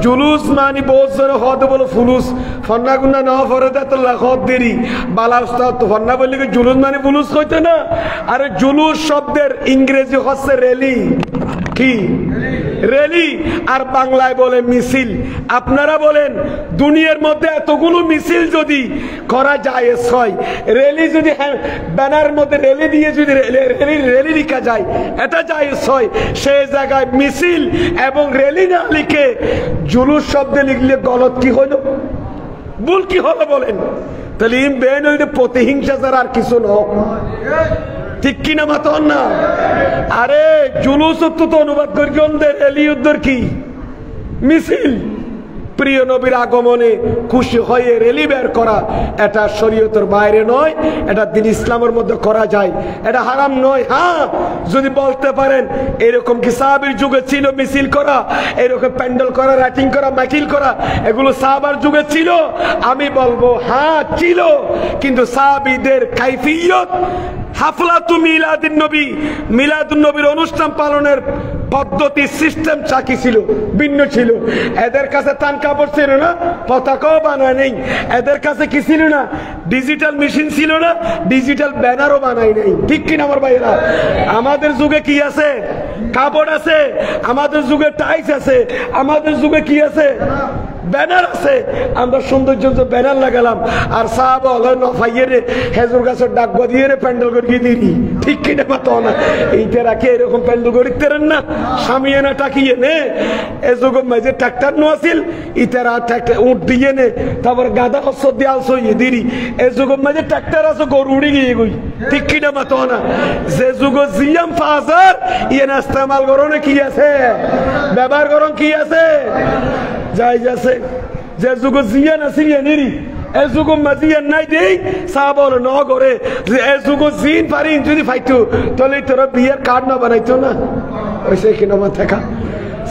জুলুস মানে বহুত জন হদ বলে ফুলুস ফন্না গুন্না না ফরে দেতলা হদ দেরি বালা উস্তাদ তো ফন্না বললে কি জুলুস মানে ফুলুস কইতে না? আরে জুলুস শব্দের ইংরেজি হচ্ছে র্যালি, কি রেলি আর বাংলায় বলে মিছিল। আপনারা বলেন দুনিয়ার মধ্যে এতগুলো মিছিল যদি করা যায় হয়, রেলি যদি ব্যানার মধ্যে রেলি দিয়ে যদি রেলি লিখা যায় এটা জায়েজ হয়, সেই জায়গায় মিছিল এবং রেলি না লিখে জুলুস শব্দে লিখলে গলত কি হলো, ভুল কি হলো বলেন? তাহলে ইম বেন হইলে প্রতিহিংসা ছাড়া আর কিছু নয়, ঠিক কিনা মাতন না? আরে জুলুস তো অনুবাদ করি রেলি উদ্দর কি মিছিল। প্রিয় নবীর আগমনে খুশি হয়ে রেলি বের করা এটা শরীয়তের বাইরে নয়, এটা দিন ইসলামের মধ্যে করা যায়, এটা হারাম নয়। হ্যাঁ, যদি বলতে পারেন এরকম কি সাহাবীর যুগে ছিল মিছিল করা, এরকম প্যান্ডেল করা, রাইটিং করা, মাইকিল করা, এগুলো সাহাবার যুগে ছিল, আমি বলবো হ্যাঁ ছিল, কিন্তু সাহাবীদের কাইফিয়ত হাফলাতু মিলাদুন নবী, মিলাদুন নবীর অনুষ্ঠান পালনের পদ্ধতি সিস্টেম চাকি ছিল, ভিন্ন ছিল। এদের কাছে তান কাপড় ছিল না, পতাকাও বানায় নেই। এদের কাছে কি ছিল না? ডিজিটাল মেশিন ছিল না, ডিজিটাল ব্যানারও বানায় নেই, ঠিক কিনা আমার ভাইয়েরা? আমাদের যুগে কি আছে? কাপড় আছে। আমাদের যুগে টাইস আছে। আমাদের যুগে কি আছে? ব্যানার আছে। আমরা সৌন্দর্য ব্যানার লাগালাম, আর সাহাবা হলো নফাইয়ে হেজুর গাছের ডাক দিয়ে প্যান্ডেল করিয়ে দিই, ঠিক কিনা মাতো না? এইটা রাখে এরকম প্যান্ডেল করিতে না, সামিয়ে না টাকিয়ে নে। এ যুগ মাঝে ট্রাক্টর নো আসিল, ইতারা ট্রাক্টর উঠ দিয়ে নে, তারপর গাদা হস্ত দিয়ে আলসইয়ে দিরি। এ যুগ মাঝে ট্রাক্টর আছে, গরু উড়ি গিয়ে গই, ঠিক কিনা মাতো না? যে যুগ জিয়াম ফাজার ইয়ে না ইস্তেমাল করনে কি আছে, ব্যবহার করন কি আছে, যাই যাচ্ছে। যে যুগ জিয়া না সিরিয়া নিরি, এ যুগ মাজিয়ান নাই দেই সাহাবল ন করে। যে এ যুগ জিন পারি যদি ফাইতো তাহলে তোরা বিয়ের কার্ড না বানাইতো না, ওই সে কিনা থাকা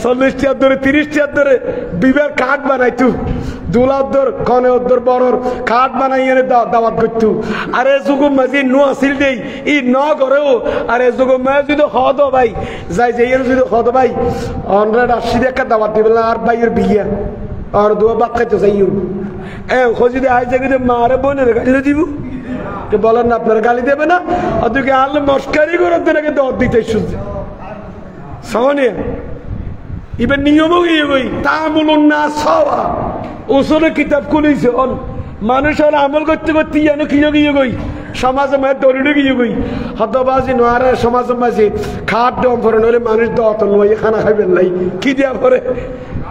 40 টাকার ধরে 30 টাকার ধরে বিবের কার্ড বানাইতো, দুলাদ্দর কনে উদ্দর বড়র কার্ড বানাই এনে দাওয়াত করতো। আর এ যুগ মাঝি নো আসিল দেই ই ন করেও। আর এ যুগ মাঝে যদি হদ ভাই যাই যে যদি হদ ভাই 180 টাকা দাওয়াত দিবে আর ভাইয়ের বিয়ে আর দুয়া বাদ খাইতে যাইও। যদি আই জায়গায় মারে বোনের গালি দিব, বলেন না আপনারা গালি দেবে না? ওদেরকে আনলে মস্কারি করে নাকি দর দিতে শুনছে সামনে এবার নিয়মও গিয়ে গই তা বলুন না সবা ওসরে কিতাব খুলেছে মানুষ আর আমল করতে করতে জানো কি গিয়ে গই সমাজে মায়ের দৌড়ে গিয়ে গই হতবাজি নোয়ারে সমাজের মাঝে খাট দম পরে নইলে মানুষ দত নয় খানা খাইবেন নাই কি দেওয়া পরে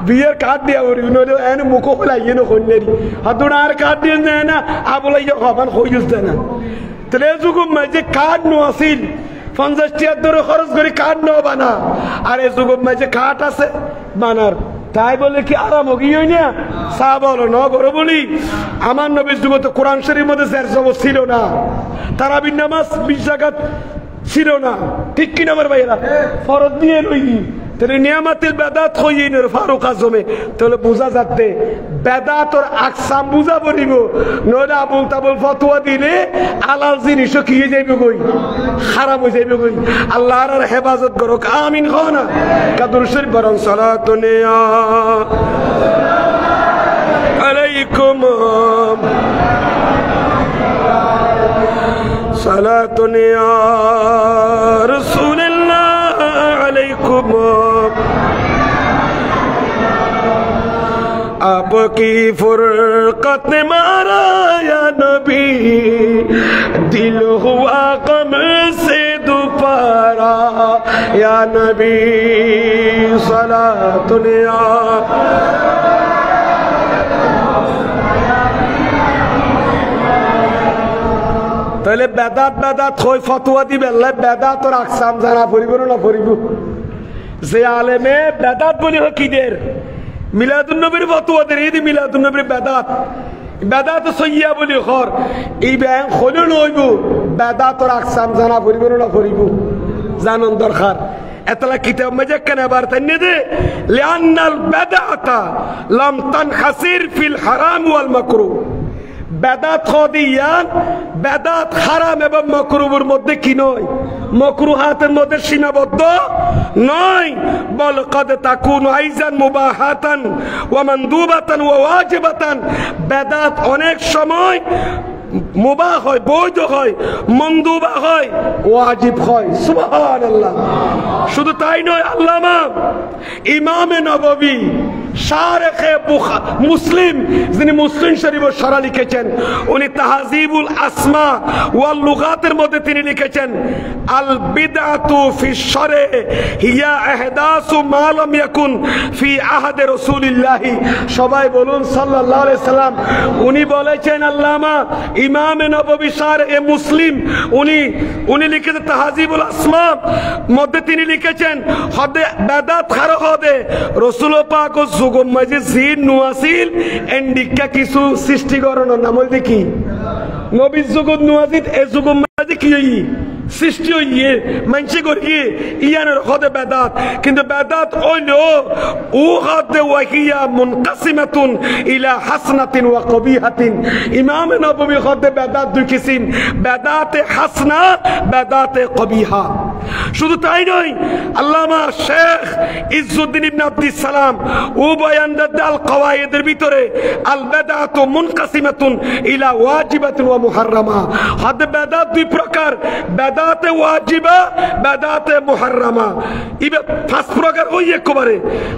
বিয়ের কার্ড দেওয়া পড়ি নইলে এনে মুখো খোলাইয়ে না কন্যারি হাতুড়া আর কার্ড দিয়ে দেয় না আবলাই হবান হইস দেয় না। তাহলে যুগ মাঝে কার্ড নো আসিল 50 টাকার ধরে খরচ করে কাঠ ন বানা, আর এ যুগ মাঝে কাঠ আছে বানার, তাই বলে কি আরাম হই না? সাহাবা হলো ন করে বলি আমার নবীর যুগে তো কোরআন শরীফের মধ্যে ছিল না, তারাবির নামাজ 20 রাকাত ছিল না, ঠিক কিনা আমার ভাইয়েরা? ফরজ দিয়ে রই তাহলে নিয়ামাতিল বেদাত হইন ফারুক আজমে তাহলে বোঝা যাচ্ছে বেদাতর আকসাম বুঝা পড়িব, নইলে আবুল তাবুল ফতোয়া দিলে আলাল জিনিসও কি যাইবে গই হারাম হয়ে যাইবে গই। আল্লাহর আর হেফাজত করুক আমিন। হ না কাদুর শরীফ বরং সালাতুনে আলাইকুম সালাতুনে রাসূলুল্লাহ আলাইকুম आपकी फुरकत ने मारा या नबी दिल हुआ गम से दोबारा या नबी सलातुन তাহলে বেদাত বেদাত হই ফতোয়া দিবে বেদাত আর আকসাম জানা পড়িব না পড়িব। যে আলেমে বেদাত বলি হকিদের মিলাদুন নবীর ফতোয়া দেয় এই মিলাদুন নবীর বেদাত বেদাত সইয়া বলি খর এই ব্যাং হলো নইব বেদাত আর আকসাম জানা পড়িব না পড়িব জানন দরকার। এতলা কিতাব মধ্যে কেন আবার তাইনে দে লিআন্নাল বেদাতা লাম তানহাসির ফিল হারাম ওয়াল মাকরুহ। বেদাত খদিয়ান বেদাত হারাম এবং মাকরুহের মধ্যে কি নয়, মাকরুহাতের মধ্যে সীমাবদ্ধ নয়, বল কদ তাকুনু আইজান মুবাহাতান ওয়া মানদুবাতান ওয়া ওয়াজিবাতান। বেদাত অনেক সময় মুবাহ হয়, বৈধ হয়, মন্দুবা হয়, ওয়াজিব হয়। সুবহানাল্লাহ। শুধু তাই নয়, আল্লামা ইমামে নববী শারেখে মুসলিম, যিনি মুসলিম শরীফের শরহ লিখেছেন, উনি তাহজিবুল আসমা ওয়াল লুগাতের মধ্যে তিনি লিখেছেন, আল বিদআতু ফি শরঈ হিয়া ইহদাসু মা লাম ইয়াকুন ফি আহাদে রাসূলিল্লাহ। সবাই বলুন সাল্লাল্লাহু আলাইহি সাল্লাম। উনি বলেছেন, আল্লামা ইমামে নববী শারেখে মুসলিম, উনি লিখেছেন তাহজিবুল আসমা মধ্যে তিনি লিখেছেন, হদে বেদাত খার হদে রাসূল পাক যুগম মাঝে জিন নুয়াসিল এন্ডিকা কিছু সৃষ্টিকরণ নাম দেখি নবী যুগত নুয়াসিল এ যুগম মাঝে কি সৃষ্টি হইয়ে মানসি করিয়ে ইয়ানের হদে বেদাত। কিন্তু বেদাত হইলো ও হদে ওয়াহিয়া মুনকাসিমাতুন ইলা হাসনাতিন ওয়া কবিহাতিন। ইমাম নববী হদে বেদাত দুই কিসিম, বেদাতে হাসনা, বেদাতে কবিহা। শুধু তাই নয়, আল্লামা শেখ ইজ্জুদ্দিন ইবনে আব্দুস সালাম ও বয়ান আল কওয়ায়েদের ভিতরে আল বেদাতু মুনকাসিমাতুন ইলা ওয়াজিবাতুন ওয়া মুহাররামা। হদে বেদাত দুই প্রকার, বেদাতে ওয়াজিবা, বেদাতে মুহাররামা। ইবে পাঁচ প্রকার ওই একবারে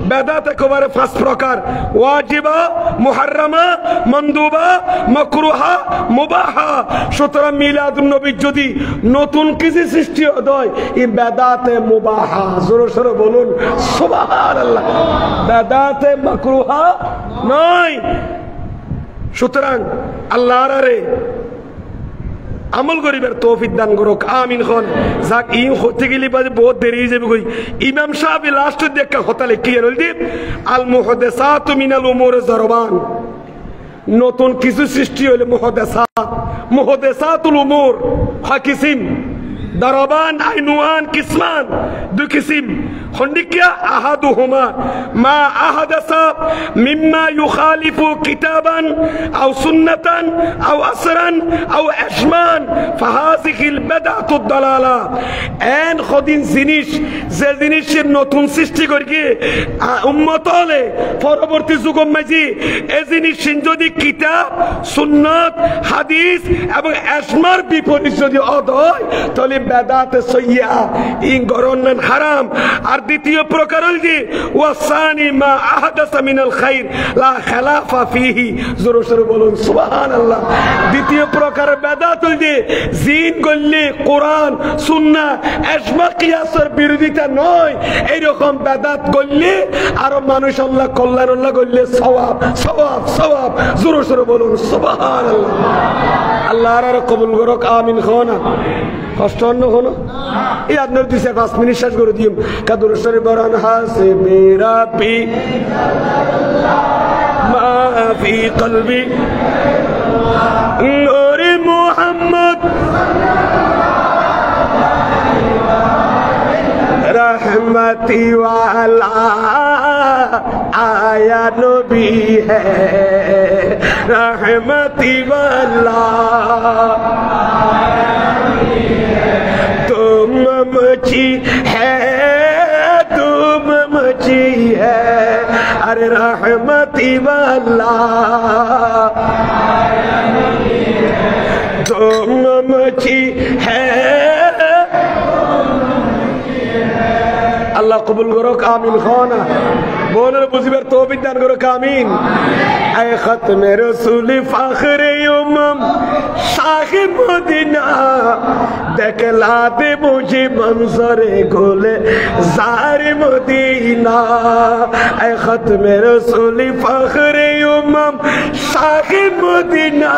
বেদাত, একবারে পাঁচ প্রকার, ওয়াজিবা, মুহাররামা, মানদুবা, মাকরুহা, মুবাহা। সুতরাং মিলাদুন নবী যদি নতুন কিছু সৃষ্টি হয়, এই বেদাতে মুবাহা। জোরে সোরে বলুন সুবহানাল্লাহ। বেদাতে মাকরুহা নয়। সুতরাং আল্লাহর আরে আমল করিবার তৌফিক দান করুক, আমিন। খন যাক ই হতে গেলে বাজে বহুত দেরি হয়ে যাবে। কই ইমাম সাহেব লাস্ট দেখা হতা লিখি হল দি আল মুহদাসাতু মিনাল উমুর জরবান। নতুন কিছু সৃষ্টি হইলে মুহদাসাত, মুহদাসাতুল উমুর হাকিসিম দরবান আইনুয়ান কিসমান দুই কিসিম। খন্ডিকিয়া আহাদুহুমা মা আহাদাসা মিম্মা ইউখালিফু কিতাবান আও সুন্নাতান আও আসরান আও আশমান ফাহাযিহিল বিদআতুদ দালালা। এন খদিন জিনিস যে জিনিসের নতুন সৃষ্টি করিয়ে উম্মত হলে পরবর্তী যুগম মাঝি এ জিনিস যদি কিতাব, সুন্নাত, হাদিস এবং আশমার বিপরীত যদি অদ হয়, তাহলে বেদাতে সইয়া ইন গরনান হারাম। আর দ্বিতীয় প্রকার হল যে ওয়াসানি মা আহাদাসা মিনাল খাইর লা খালাফা ফিহি। জোরে সোরে বলুন সুবহানাল্লাহ। দ্বিতীয় প্রকার বেদাত হল যে জিন গল্লে কোরআন, সুন্নাহ, ইজমা, কিয়াসের বিরোধিতা নয়, এইরকম বেদাত গল্লে আর মানুষ আল্লাহ কল্যাণ আল্লাহ গল্লে সওয়াব সওয়াব সওয়াব। জোরে সোরে বলুন সুবহানাল্লাহ। আল্লাহর আর কবুল করুক, আমিন। খানা কষ্ট অন্য হলো এই আপনার 2-5 মিনিট শেষ করে দিম। কাদুর শরীফ বরান হাসে মেরা পি মাফি কলবি নূরে মুহাম্মদ रहमती वाला आया नबी है, रहमती वाला तुम मची है, तुम मची है, अरे रहमती वाला तुम मची है। আল্লাহ কবুল করুক, আমিন। খানা বোনের বুঝিবার তৌফিক দান করুক, আমিন। আয় খতমে রসুল ফখরে উম্মম সাহিব মদিনা দেখলা দে মুঝে মনজরে গোলে জারে মদিনা। আয় খতমে রসুল ফখরে উম্মম সাহিব মদিনা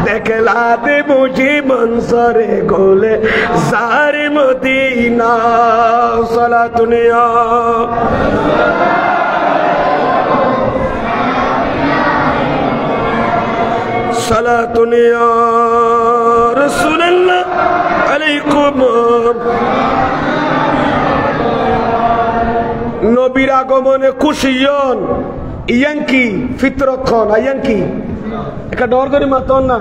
দেখলা দে মুঝে মনজরে গোলে জারে মদিনা। সালাতুনিয়া সালাতুনিয়া রাসূলুল্লাহ আলাইকুম। নবীর আগমনে খুশিয়ন ইয়ান কি ফিতরত খন আয়ান কি একটা ডর করে মাতন না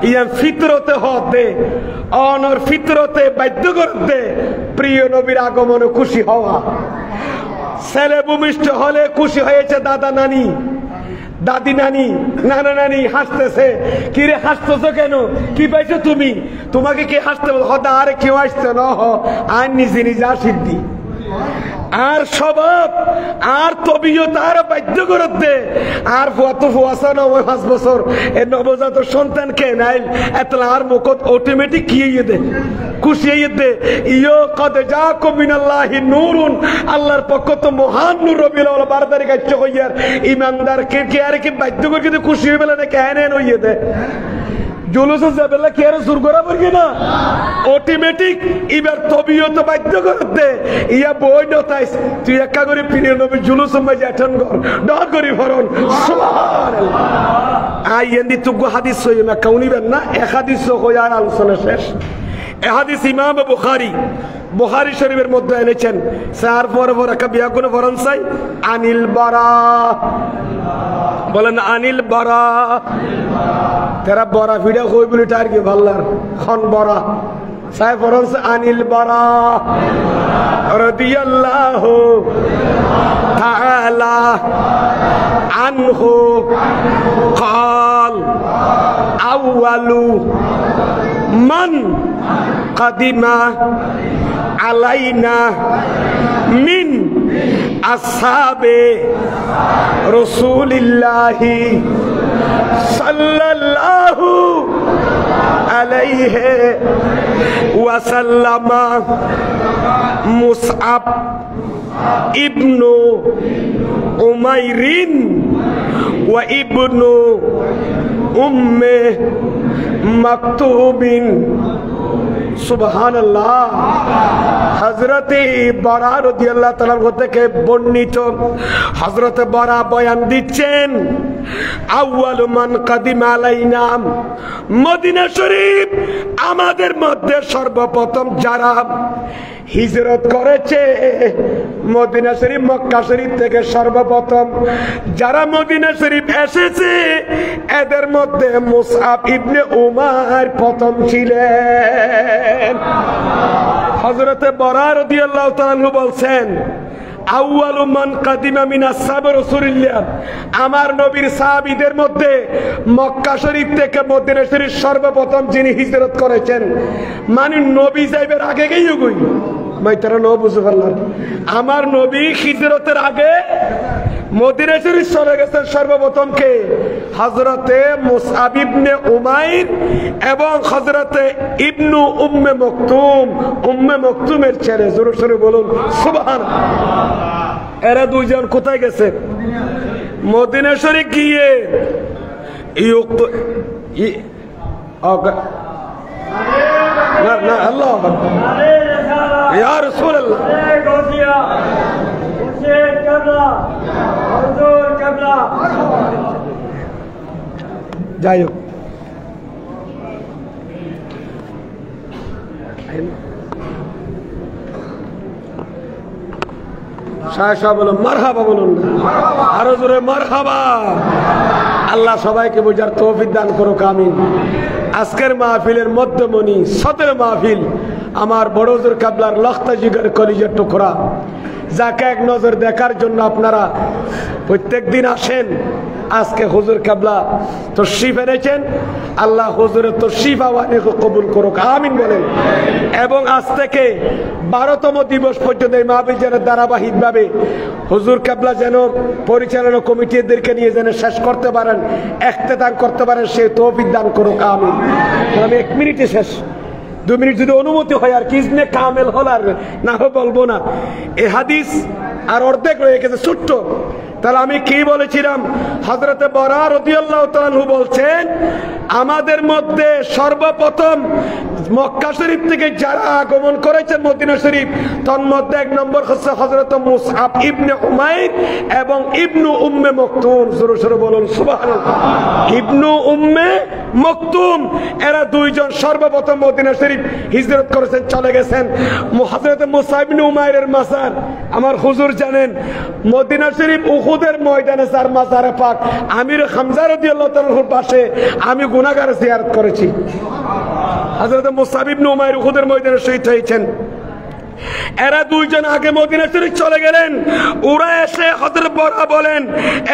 ইয়ান ফিতরতে হতে অনর ফিতরতে বাধ্য করতে প্রিয় নবীর আগমনে খুশি হওয়া। ছেলে ভূমিষ্ঠ হলে খুশি হয়েছে দাদা নানি, দাদি নানি নানা নানি হাসতেছে। কি রে হাসতেছো কেন? কি পাইছো তুমি? তোমাকে কে হাসতে বল? হদা আরে কেউ আসছে না, আর নিজে নিজে আসিদ্দি আর স্বভাব আর তবিয়ত আর বাধ্য করতে আর ফুয়াতো ফুয়াশা না ওই 5 বছর এ নবজাত সন্তানকে নাইল এতলা আর মুখত অটোমেটিক কি ইয়ে দে খুশি ইয়ে দে ইয়ো কদ জাকুম মিনাল্লাহি নূরুন, আল্লাহর পক্ষ তো মহান নূর। রবিউল আউয়াল 12 তারিখ আইছো কইয়ার ইমানদার কে আর কি বাধ্য করে কিন্তু খুশি হয়ে বেলা না কেন হইয়ে দে জুলুস যাবেলা কি আর সুর করা পড়বে না অটোমেটিক এবার তবিয়ত বাধ্য করতে ইয়া বই নতাইস তুই একা করে পিনে নবী জুলুস মাঝে অ্যাটেন্ড কর ডর করি ফরন সুবহানাল্লাহ। আইয়েন্দি তুগো হাদিস সই না কাউনিবেন না এক হাদিস হই আর আলোচনা শেষ। এই হাদিস ইমাম বুখারী শরীফের মধ্যে এনেছেন। সার পরে পরে একটা বিয়া কোন ফরনসাই আনিল বারা বলেন আনিল বারা তেরা বড়া ভিডিও কই বলি তার কি ভাল্লার খন বড়া সাহেব ফরনস আনিল বারা রাদিয়াল্লাহু তাআলা আনহু قال أول من قدم علينا من أصحاب رسول الله صلى الله عليه وسلم مصعب ابن عمير وابن مكتوم। সুবহানাল্লাহ। হযরতে বারা রাদিয়াল্লাহু তাআলা থেকে বর্ণিত হযরতে বারা বয়ান দিচ্ছেন আউয়ালু মান কাদিমা আলাইনা, মদিনা শরীফ আমাদের মধ্যে সর্বপ্রথম যারা হিজরত করেছে মদিনা শরীফ মক্কা শরীফ থেকে সর্বপ্রথম যারা মদিনা শরীফ এসেছে এদের মধ্যে মুসআব ইবনে উমার প্রথম ছিলেন। হযরতে বারা রাদিয়াল্লাহু তাআলা বলছেন আউয়ালু মান কাদিমা মিন আসহাব রাসূলিল্লাহ, আমার নবীর সাহাবীদের মধ্যে মক্কা শরীফ থেকে মদিনা শরীফ সর্বপ্রথম যিনি হিজরত করেছেন মানে নবী যাইবার আগে গিয়ে গই মাই তারা ন বুঝতে পারলাম আমার নবী হিজরতের আগে মদিনা শরীফ চলে গেছেন সর্বপ্রথম কে? হযরতে মুসআব ইবনে উমাইর এবং হযরতে ইবনু উম্মে মকতুমের ছেলে। জোরে জোরে বলুন সুবহানাল্লাহ। এরা দুইজন কোথায় গেছে? মদিনা শরীফ গিয়ে না আল্লাহ ইয়া রাসূলুল্লাহ যাই হোক বলুন মারহাবা, বলুন আরো জোরে মারহাবা। আল্লাহ সবাইকে বোঝার তৌফিক দান করুক, আমিন। আজকের মাহফিলের মধ্যমণি 17 মাহফিল আমার বড় হুজুর কাবলার লখতা জিগর কলিজার টুকরা, যাকে এক নজর দেখার জন্য আপনারা প্রত্যেক দিন আসেন। আজকে হুজুর কাবলা তশরিফ এনেছেন, আল্লাহ হুজুরের তশরিফ আওয়ানিকে কবুল করুক, আমিন বলেন। এবং আজ থেকে 12তম দিবস পর্যন্ত এই মাহফিল যেন ধারাবাহিকভাবে হুজুর কাবলা যেন পরিচালনা কমিটিদেরকে নিয়ে যেন শেষ করতে পারেন, ইখতিতাম করতে পারেন, সেই তৌফিক দান করুক, আমিন। আমি 1 মিনিটে শেষ, 2 মিনিট যদি অনুমতি হয় আর কিসনে কামেল হল আর না বলবো না। এই হাদিস আর অর্ধেক রয়ে গেছে ছোট্ট। তাহলে আমি কি বলেছিলাম? হযরতে বারা রাদিয়াল্লাহু তাআলা আনহু বলছেন আমাদের মধ্যে সর্বপ্রথম মক্কা শরীফ থেকে যারা আগমন করেছেন মদিনা শরীফ, তার মধ্যে 1 নম্বর হচ্ছে হযরত মুসআব ইবনে উমাইর এবং ইবনু উম্মে মকতুম। জোরে জোরে বলুন সুবহানাল্লাহ। ইবনু উম্মে মকতুম এরা দুইজন সর্বপ্রথম মদিনা শরীফ হিজরত করেছেন, চলে গেছেন। হযরত মুসআব ইবনে উমাইরের মাজার আমার হুজুর জানেন মদিনা শরীফ উহুদের ময়দানে যার মাজারে পাক আমির হামজা রাদিয়াল্লাহু তাআলার পাশে আমি গুনাহগার জিয়ারত করেছি। হযরত মুসআব ইবনে উমাইর উহুদের ময়দানে শহীদ হয়েছেন। এরা দুইজন আগে মদিনা শরীফ চলে গেলেন। ওরা এসে হযরত বরা বলেন,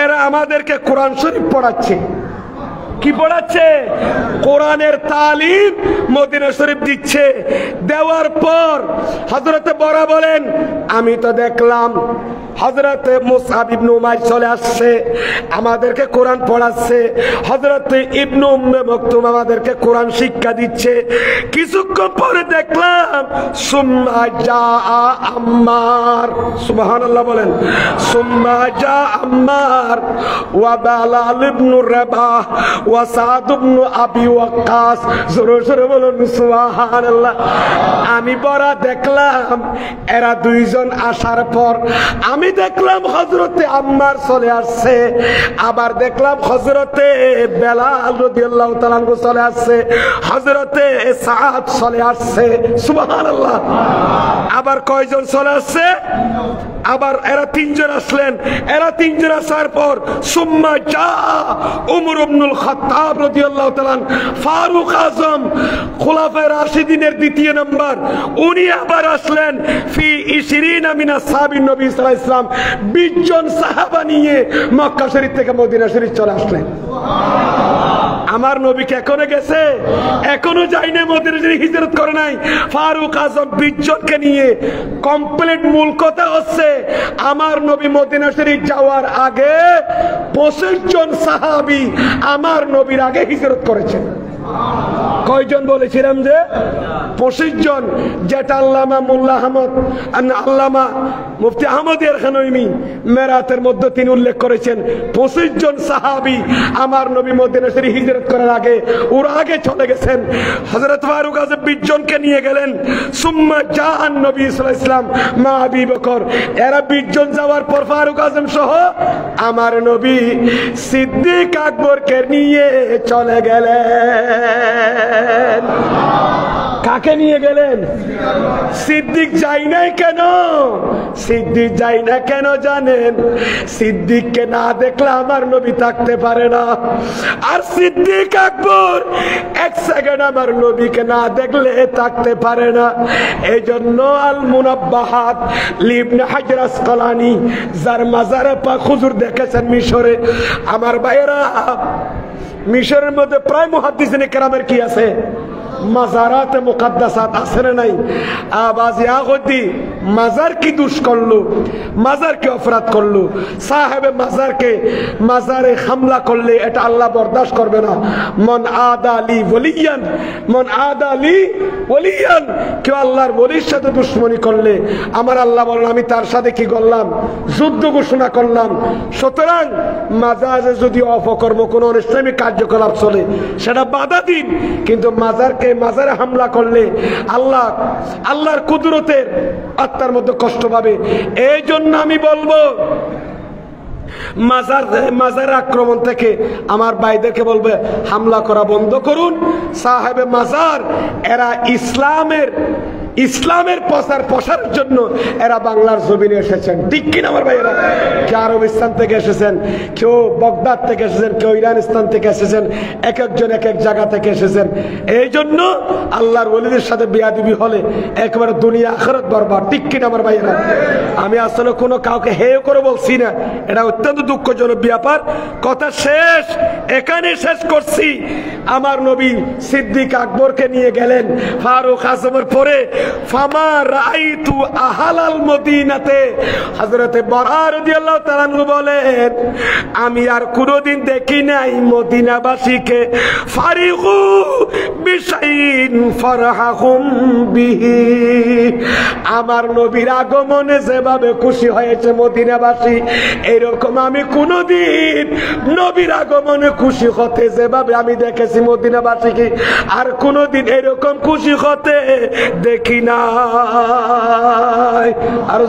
এরা আমাদেরকে কোরআন শরীফ পড়াচ্ছে। কি পড়াচ্ছে? কোরআনের তালিম মদিনা শরীফ দিচ্ছে। দেওয়ার পর হযরত বরা বলেন, আমি তো দেখলাম হযরত মুসআব ইবনে উমাইর চলে আসছে, আমাদেরকে কোরআন পড়াচ্ছে। হযরত ইবনে উম্মে মাকতুম আমাদেরকে কোরআন শিক্ষা দিচ্ছে। কিছুক্ষণ পরে দেখলাম সুম্মা জাআ আম্মার, সুবহানাল্লাহ বলেন, সুম্মা জাআ আম্মার ওয়া বালাল ইবনে রাবাহ ওয়া সাদ ইবনে আবি ওয়াক্কাস। জোরে জোরে বলুন সুবহানাল্লাহ। আমি বড় দেখলাম এরা দুইজন আসার পর আমি দেখলাম হযরতে আম্মার চলে আসছে, আবার দেখলাম হযরতে বেলাল রাদিয়াল্লাহু তাআলা আনহু চলে আসছে, হযরতে সাদ চলে আসছে। সুবহানাল্লাহ। আবার কয়জন চলে আসছে? আবার এরা তিনজন আসলেন। এরা তিনজন আসার পর সুম্মা জা উমর ইবনুল খাত্তাব রাদিয়াল্লাহু তাআলা, ফারুক আজম, খুলাফায়ে রাশিদিনের দ্বিতীয় নাম্বার, উনি আবার আসলেন। ফি 20 মিন আসহাবিন নবী সাল্লাল্লাহু আলাইহি ওয়াসাল্লাম, 20 জন সাহাবা নিয়ে মক্কা শরীফ থেকে মদিনা শরীফ চলে আসলেন। আমার নবী কি এখনো গেছে? এখনো যায়নি, মদিনা শরীফ হিজরত করে নাই। ফারুক আজম 20 জনকে নিয়ে। কমপ্লিট মূল কথা হচ্ছে আমার নবী মদিনা শরীফ যাওয়ার আগে 25 জন সাহাবী আমার নবীর আগে হিজরত করেছেন। কয়জন বলেছিলাম? যে 25 জন, যেটা আল্লামা মোল্লা আহমদ, আল্লামা মুফতি আহমদ এরখানউমি মেরাতের মধ্যে তিনি উল্লেখ করেছেন। 25 জন সাহাবী আমার নবী মদিনা শরীফ হিজরত করার আগে, ওরা আগে চলে গেছেন। হযরত ফারুক আজম 20 জনকে নিয়ে গেলেন। সুম্মা জাআন নবী সাল্লাল্লাহু আলাইহি ওয়াসাল্লাম মা আবি বকর। এরা 20 জন যাওয়ার পর ফারুক আজম সহ আমার নবী সিদ্দিক আকবরকে নিয়ে চলে গেলেন। কাকে নিয়ে গেলেন? সিদ্দিক যাই নাই কেন? সিদ্দিক যাই না কেন জানেন? সিদ্দিককে না দেখলে আমার নবী থাকতে পারে না। আর সিদ্দিক আকবর এক সেকেন্ড আমার নবীকে না দেখলে থাকতে পারে না। এই জন্য আল মুনাব্বাহাত লিবনে হাজার আসকালানি, যার মাজারে পাক হুজুর দেখেছেন মিশরে, আমার ভাইয়েরা, মিশরের মধ্যে প্রায় মুহাদ্দিসিনে কেরামের কি আছে? মাজারাতে মুকাদ্দাসাত আছে না নাই? আবাজি আগদি মাজার কি দুষ করলো, মাজার কি অপরাধ করলো, সাহেবে মাজারকে মাজারে হামলা করলে এটা আল্লাহ বরদাস্ত করবে না। মন আদালি ওলিয়ান, মন আদালি ওলিয়ান, কেউ আল্লাহর ওলির সাথে দুশ্মনী করলে আমার আল্লাহ বলেন আমি তার সাথে কি করলাম? যুদ্ধ ঘোষণা করলাম। সুতরাং মাজারে যদি অপকর্ম কোনো ইসলামিক কার্যকলাপ চলে সেটা বাধা দিন, কিন্তু মাজারে হামলা করলে আল্লাহর কুদরতের আত্মার মধ্যে কষ্ট পাবে। এই জন্য আমি বলবো মাজার আক্রমণ থেকে আমার ভাইদেরকে বলবে হামলা করা বন্ধ করুন। সাহেবে মাজার এরা ইসলামের প্রসারের জন্য এরা বাংলার জমিনে এসেছেন, ঠিক কিনা আমার ভাইয়েরা? কেউ আরবিস্তান থেকে এসেছেন, কেউ বগদাদ থেকে এসেছেন, কেউ ইরানিস্তান থেকে এসেছেন, এক একজন এক এক জায়গা থেকে এসেছেন। এই জন্য আল্লাহর ওলিদের সাথে বিয়াদবি হলে একেবারে দুনিয়া আখিরাত বরবাদ, ঠিক কিনা আমার ভাইয়েরা? আমি আসলে কোনো কাউকে হেয় করে বলছি না, এটা অত্যন্ত দুঃখজনক ব্যাপার। কথা শেষ, এখানে শেষ করছি। আমার নবী সিদ্দিক আকবরকে নিয়ে গেলেন ফারুক আজমের পরে। ফামা রাআইতু আহলাল মদিনাতে, হযরতে বরা রাদিয়াল্লাহু তাআলা আনহু বলেন আমি আর কোনোদিন দেখি নাই মদিনাবাসীকে ফারিগু বিশাইন ফারহাহুম বিহি, আমার নবীর আগমনে যেভাবে খুশি হয়েছে মদিনাবাসী, এরকম আমি কোনোদিন নবীর আগমনে খুশি হতে যেভাবে আমি দেখেছি মদিনাবাসীকে আর কোনোদিন এরকম খুশি হতে দেখি না। আর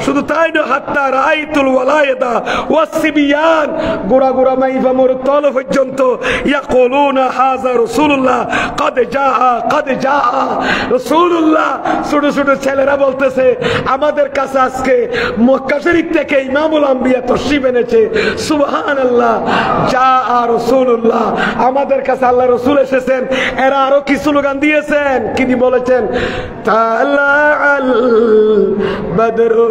শুধু তাই না, হাত্তা রাআইতুল ওয়ালাইদা ওয়াসসিবিয়ান, গোরা গোরা মাইফা মোর তল পর্যন্ত ইয়াকুলুনা হাযা রাসূলুল্লাহ কদ জা রাসূলুল্লাহ। ছোট ছোট ছেলেরা বলতেছে আমাদের কাছে আজকে মক্কা শরীফ থেকে ইমামুল আম্বিয়া তশরিফ এনেছে। সুবহানাল্লাহ, জা রাসূলুল্লাহ, আমাদের কাছে আল্লাহ রাসূল এসেছেন। এরা আরো কি স্লোগান দিয়েছেন, কি বলেছেন? বলেছেন তালাআল বদরু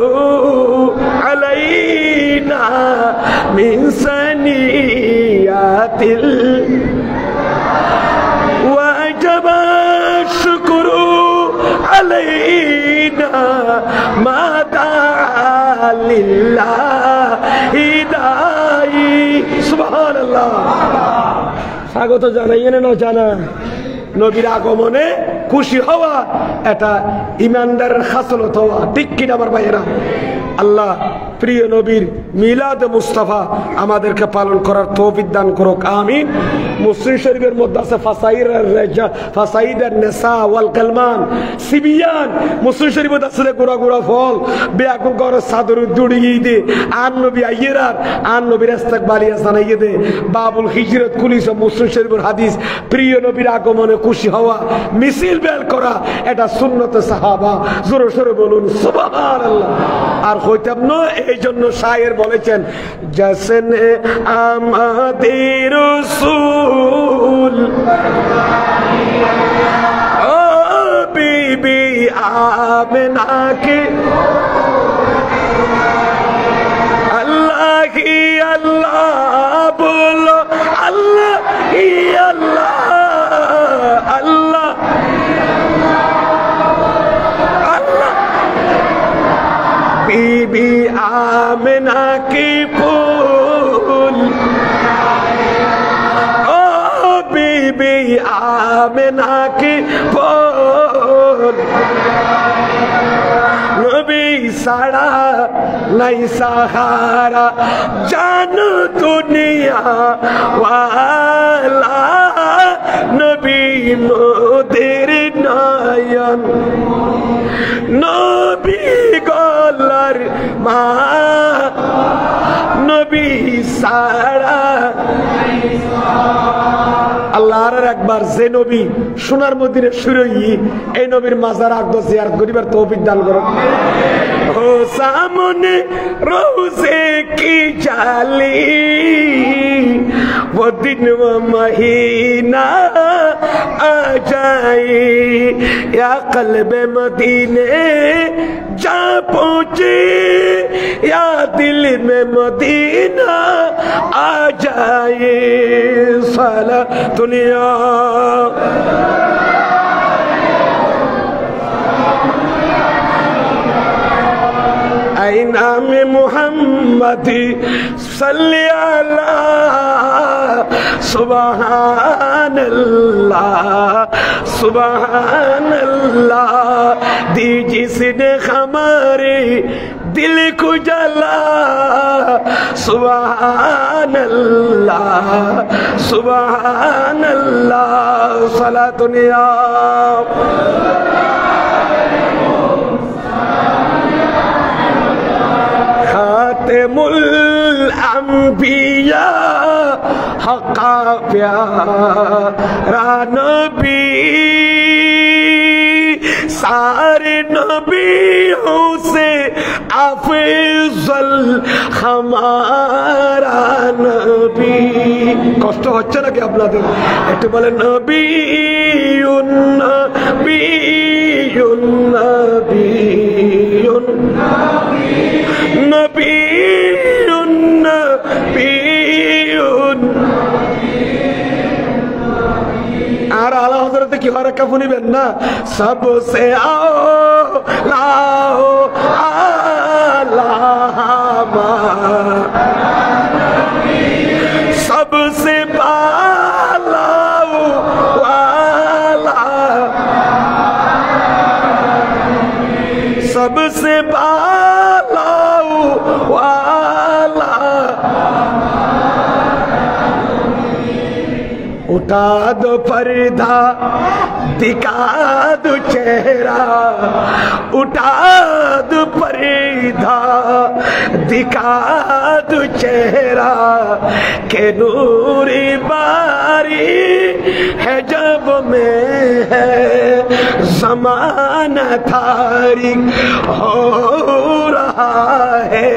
আলাইনা মিন সানিয়াতিল وجب الشكر علينا ما دعا لله داعي سبحان الله স্বাগত জানাইয়েন না জানা নবীর আগমনে খুশি হওয়া এটা ইমানদারের খাসলত হওয়া ঠিক কিনা আমার ভাইয়েরা আল্লাহ প্রিয় নবীর মিলাদ মুস্তাফা আমাদেরকে পালন করার তৌফিক দান করুক আমিন মুসলিম শরীফের মধ্যে আছে ফাসাইদের নেসা ওয়াল কালমান সিবিয়ান মুসলিম শরীফের আছে গোড়া গোড়া ফল বেয়াকুল করে সাদর দুড়িয়ে দে আন নবী আইয়েরার আন নবীর ইস্তেকবালিয়া জানাইয়ে দে বাবুল হিজরত কুলিস মুসলিম শরীফের হাদিস প্রিয় নবীর আগমনে খুশি হওয়া মিছিল বের করা এটা সুন্নতে সাহাবা জোরে সোরে বলুন সুবহানাল্লাহ আর হইতাম না এই জন্য শায়ের বলেছেন জসনে আমাদের রাসূল ও বিবি আমিনা কে আল্লাহ কি আল্লাহ বলো আল্লাহ কি আল্লাহ আল্লাহ बीबी आमिना की फूल ओ बीबी आमिना की फूल नबी साड़ा नहीं सहारा जानो दुनिया वाला नबी मोदेर नयन नबी गलार मा नबी सारा আল্লাহর একবার যে নবী সোনার মদিনায় শুরুই এই নবীর মাজার আকদস জিয়ারত করিবার তৌফিক দান করুন ও সামনে রোজে কি জালি वो दिन वो महीना आ जाए या कल्बे मदीने जा पहुंचे या दिल में मदीना आ जाए साला दुनिया नाम मुहम्मद सल्ली अला सुबहान अल्लाह सुबहान अल्लाह दी जिसने हमारे दिल को जला सुबहान अल्लाह सुबहान अल्लाह सलातुनिया खातिमुल अंबिया हक़ा प्यारा नबी सारे नबियों से अफजल हमारा नबी কষ্ট হচ্ছে নাকি আপনাদের একটু বলেন নবিয়ুন নবিয়ুন নবিয়ুন নবিয়ুন নবিয়ুন আর আলা হযরতে কি হরকা শুনিবেন না সবসে আও লাও আলামা सबसे बालाओ वाला सबसे बालाओ वाला उठा दो पर्दा दिखा दो चेहरा उठा दो पर्दा दिखा दो चेहरा के नूरी बारी है जब में है ज़माना तारीख हो रहा है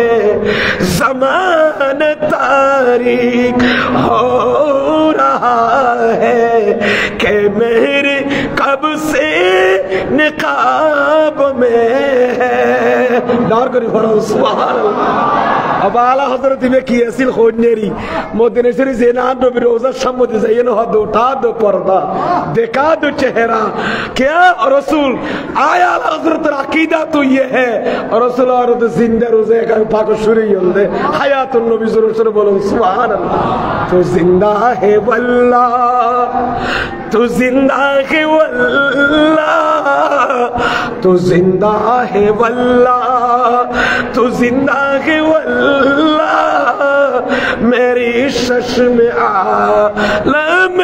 ज़माना तारीख हो रहा है के मेरे कब से निकाब में दार करी फरमाओ सुभान अल्लाह। अब आला हजरत में की ऐसी खोजनेरी मदीना शरीफ से ना दो रोजा सम्मति से ये हाथ उठा दो पर्दा देखा दो चेहरा क्या रसूल आया हजरत अकीदा तो ये है रसूल और तो जिंदा रोजे का पाक शुरू होते हयातुन नबी सल्लल्लाहु बोलो सुभान अल्लाह। तो जिंदा है वल्लाह तो जिंदा है वल्लाह तो जिंदा है वल्लाह तो जिंदा है वल्लाह मेरी चश्म आलम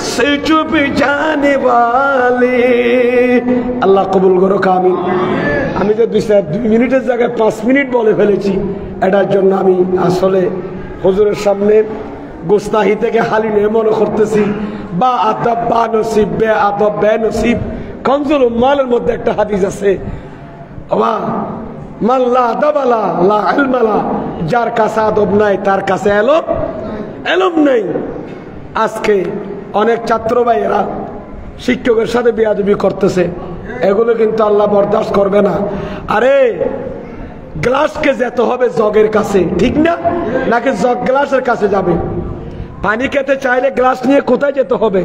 से चुप जाने वाली আল্লাহ কবুল করো আমিন। আমি যে 2 মিনিটের জায়গায় 5 মিনিট বলে ফেলেছি এটার জন্য আমি আসলে হুজুরের সামনে গোস্তাহি থেকে হালি নিয়ে মনে করতেছি বা আদব বা নসিব বে আদব বে নসিব কনজুল উম্মালের মধ্যে একটা হাদিস আছে ওয়া মান লা আদাবালা লা ইলমালা যার কাছে আদব নাই তার কাছে এলম নাই। আজকে অনেক ছাত্র ভাইয়েরা শিক্ষকের সাথে বেয়াদবি করতেছে এগুলো কিন্তু আল্লাহ বরদাস্ত করবে না। আরে গ্লাসকে যেতে হবে জগের কাছে ঠিক না নাকি জগ গ্লাসের কাছে যাবে? পানি খেতে চাইলে গ্লাস নিয়ে কোথায় যেতে হবে?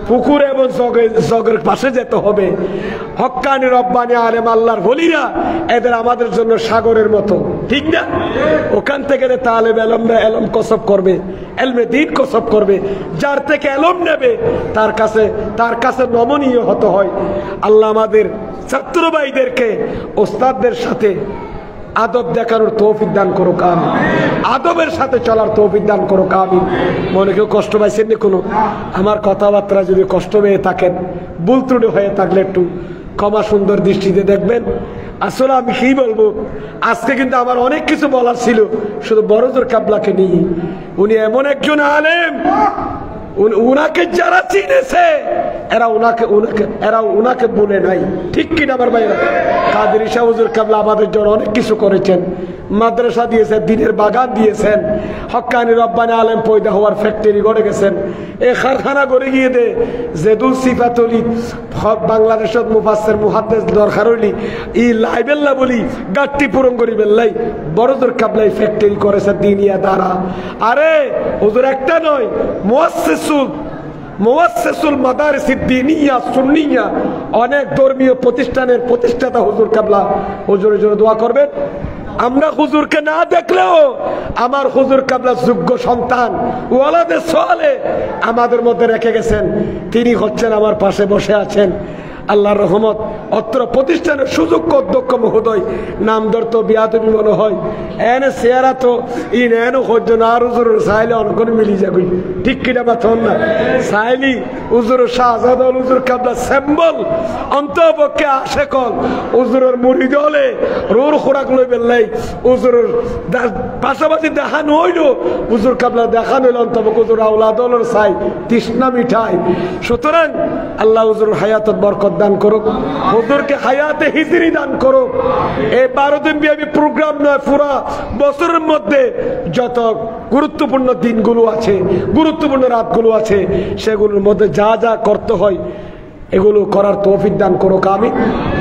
পুকুর এবং জগের পাশে যেতে হবে। হক্কানি রব্বানি আলেম আল্লাহর ওলিরা এদের আমাদের জন্য সাগরের মতো ঠিক না? ওখান থেকে তালেব এলমরা এলম কসব করবে এলমে দ্বীন কসব করবে যার থেকে এলম নেবে তার কাছে নমনীয় হতে হয়। আল্লাহ আমাদের ছাত্র ভাইদেরকে ওস্তাদদের সাথে আদব দেখানোর তৌফিক দান করুক আমিন। আদবের সাথে চলার তৌফিক দান করুক আমিন। মনে কেউ কষ্ট পাইছেন না কোনো? আমার কথাবার্তা যদি কষ্ট পেয়ে থাকেন ভুল ত্রুটি হয়ে থাকলে একটু ক্ষমা সুন্দর দৃষ্টিতে দেখবেন। আসলে আমি কি বলবো আজকে কিন্তু আমার অনেক কিছু বলার ছিল শুধু বড়জোর কাবলাকে নিয়ে। উনি এমন একজন আলেম উনাকে যারা চিনেছে এরা উনাকে বলে নাই ঠিক কিনা আমার ভাইরা? কাদেরী শাহ হুজুর কাবলা আমাদের জন্য অনেক কিছু করেছেন, মাদ্রাসা দিয়েছেন, দিনের বাগান দিয়েছেন, হক্কানি রব্বানি আলেম পয়দা হওয়ার ফ্যাক্টরি গড়ে গেছেন। এই কারখানা গড়ে গিয়ে দে জেদুল সিফাতলি বাংলাদেশত মুফাসসির মুহাদ্দিস দরকার হইলি ই লাইবেল্লা বলি গাট্টি পূরণ করি বেল্লাই বড়জোর কাবলাই ফ্যাক্টরি করেছে দিনিয়া দ্বারা। আরে হুজুর একটা নয় মুআসসিসুল মাদারিস দ্বীনিয়া সুন্নিয়া অনেক ধর্মীয় প্রতিষ্ঠানের প্রতিষ্ঠাতা হুজুর কাবলা। হুজুরের জন্য দোয়া করবেন। আমরা হুজুরকে না দেখলেও আমার হুজুর কাবলা যোগ্য সন্তান ওয়ালাদে সালে আমাদের মধ্যে রেখে গেছেন। তিনি হচ্ছেন আমার পাশে বসে আছেন। আল্লাহর রহমত অত্র প্রতিষ্ঠানের সুযোগ্য অধ্যক্ষ মহোদয় নাম ধরতো বিয়াদবি মনে হয় এনে চেয়ারা তো ইন এনো হজ্জ না আর হুজুরের সাইলে অনকন মিলি যাবি ঠিক কিনা বাথন না সাইলি হুজুর শাহজাদ হুজুর কাবলা সেম্বল অন্তপক্ষে আসে কল হুজুরের মুরিদ হলে রোর খোরাক লই বেললাই হুজুরের পাশাপাশি দেখানো হইল হুজুর কাবলা দেখানো হইল অন্তপক্ষ হুজুর আওলাদ হলোর সাই তৃষ্ণা মিঠাই। সুতরাং আল্লাহ হুজুরের হায়াতত বরকত দান করুক, হুজুরকে হায়াতে হিজরি দান করুক। এই 12 দিন ব্যাপী প্রোগ্রাম নয়, পুরা বছরের মধ্যে যত গুরুত্বপূর্ণ দিনগুলো আছে, গুরুত্বপূর্ণ রাতগুলো আছে, সেগুলোর মধ্যে যা যা করতে হয় এগুলো করার তৌফিক দান করুক আমিন।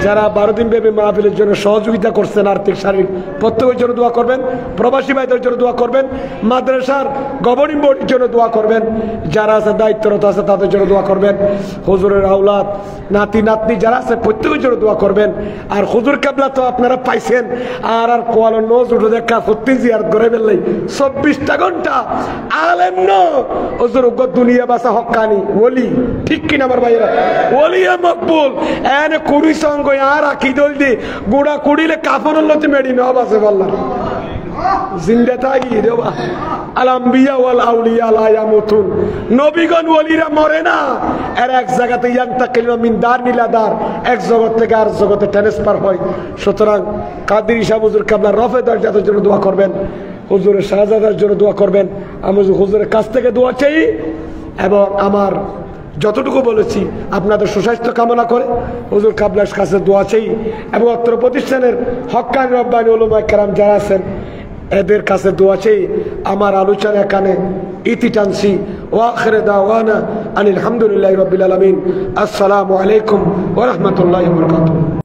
যারা 12 দিন ব্যাপী মাহফিলের জন্য সহযোগিতা করছেন আর্থিক শারীরিক প্রত্যেকের জন্য দোয়া করবেন, প্রবাসী ভাইদের জন্য দোয়া করবেন, মাদ্রাসার গভর্নিং বডির জন্য দোয়া করবেন, যারা আছে দায়িত্বরত আছে তাদের জন্য দোয়া করবেন, হুজুরের আওলাদ নাতি নাতনি যারা আছে প্রত্যেকের জন্য দোয়া করবেন। আর হুজুর কাবলা তো আপনারা পাইছেন আর কোয়ালো নোজ উঠে দেখা সত্যি জিয়ারত করে ফেললেই 24টা ঘন্টা আলেম ন হুজুর দুনিয়া বাসা হক্কানি ওলি ঠিক কিনা আমার ভাইয়েরা? ওলিয়া মকবুল এনে কুড়ি সঙ্গ আর আকি দল দি গুড়া কুড়িলে কাফনের লতি মেডি নব আছে বললাম জিন্দা থাকি দেবা। আল আম্বিয়া ওয়াল আউলিয়া লা ইয়ামুতুন, নবীগণ ওলিরা মরে না, এর এক জায়গাতে ইয়ান্তাকিলু মিন দার ইলা দার, এক জগৎ থেকে আর জগতে ট্রান্সফার হয়। সুতরাং কাদেরী শাহ হুজুর কাবলা রফে দরজাতের জন্য দোয়া করবেন, হুজুরের শাহজাদার জন্য দোয়া করবেন। আমি হুজুরের কাছ থেকে দোয়া চাই এবং আমার যতটুকু বলেছি আপনাদের সুস্বাস্থ্য কামনা করে হুজুর কাবলার কাছে দোয়া চাই এবং অত্র প্রতিষ্ঠানের হক্কানি রব্বানি উলামা কেরাম যারা আছেন এদের কাছে দোয়া চাই। আমার আলোচনা এখানে ইতি টানছি। ওয়া আখিরু দাওয়ানা আলহামদুলিল্লাহি রাব্বিল আলামিন। আসসালামু আলাইকুম ওয়া রাহমাতুল্লাহি ওয়া বারাকাতুহু।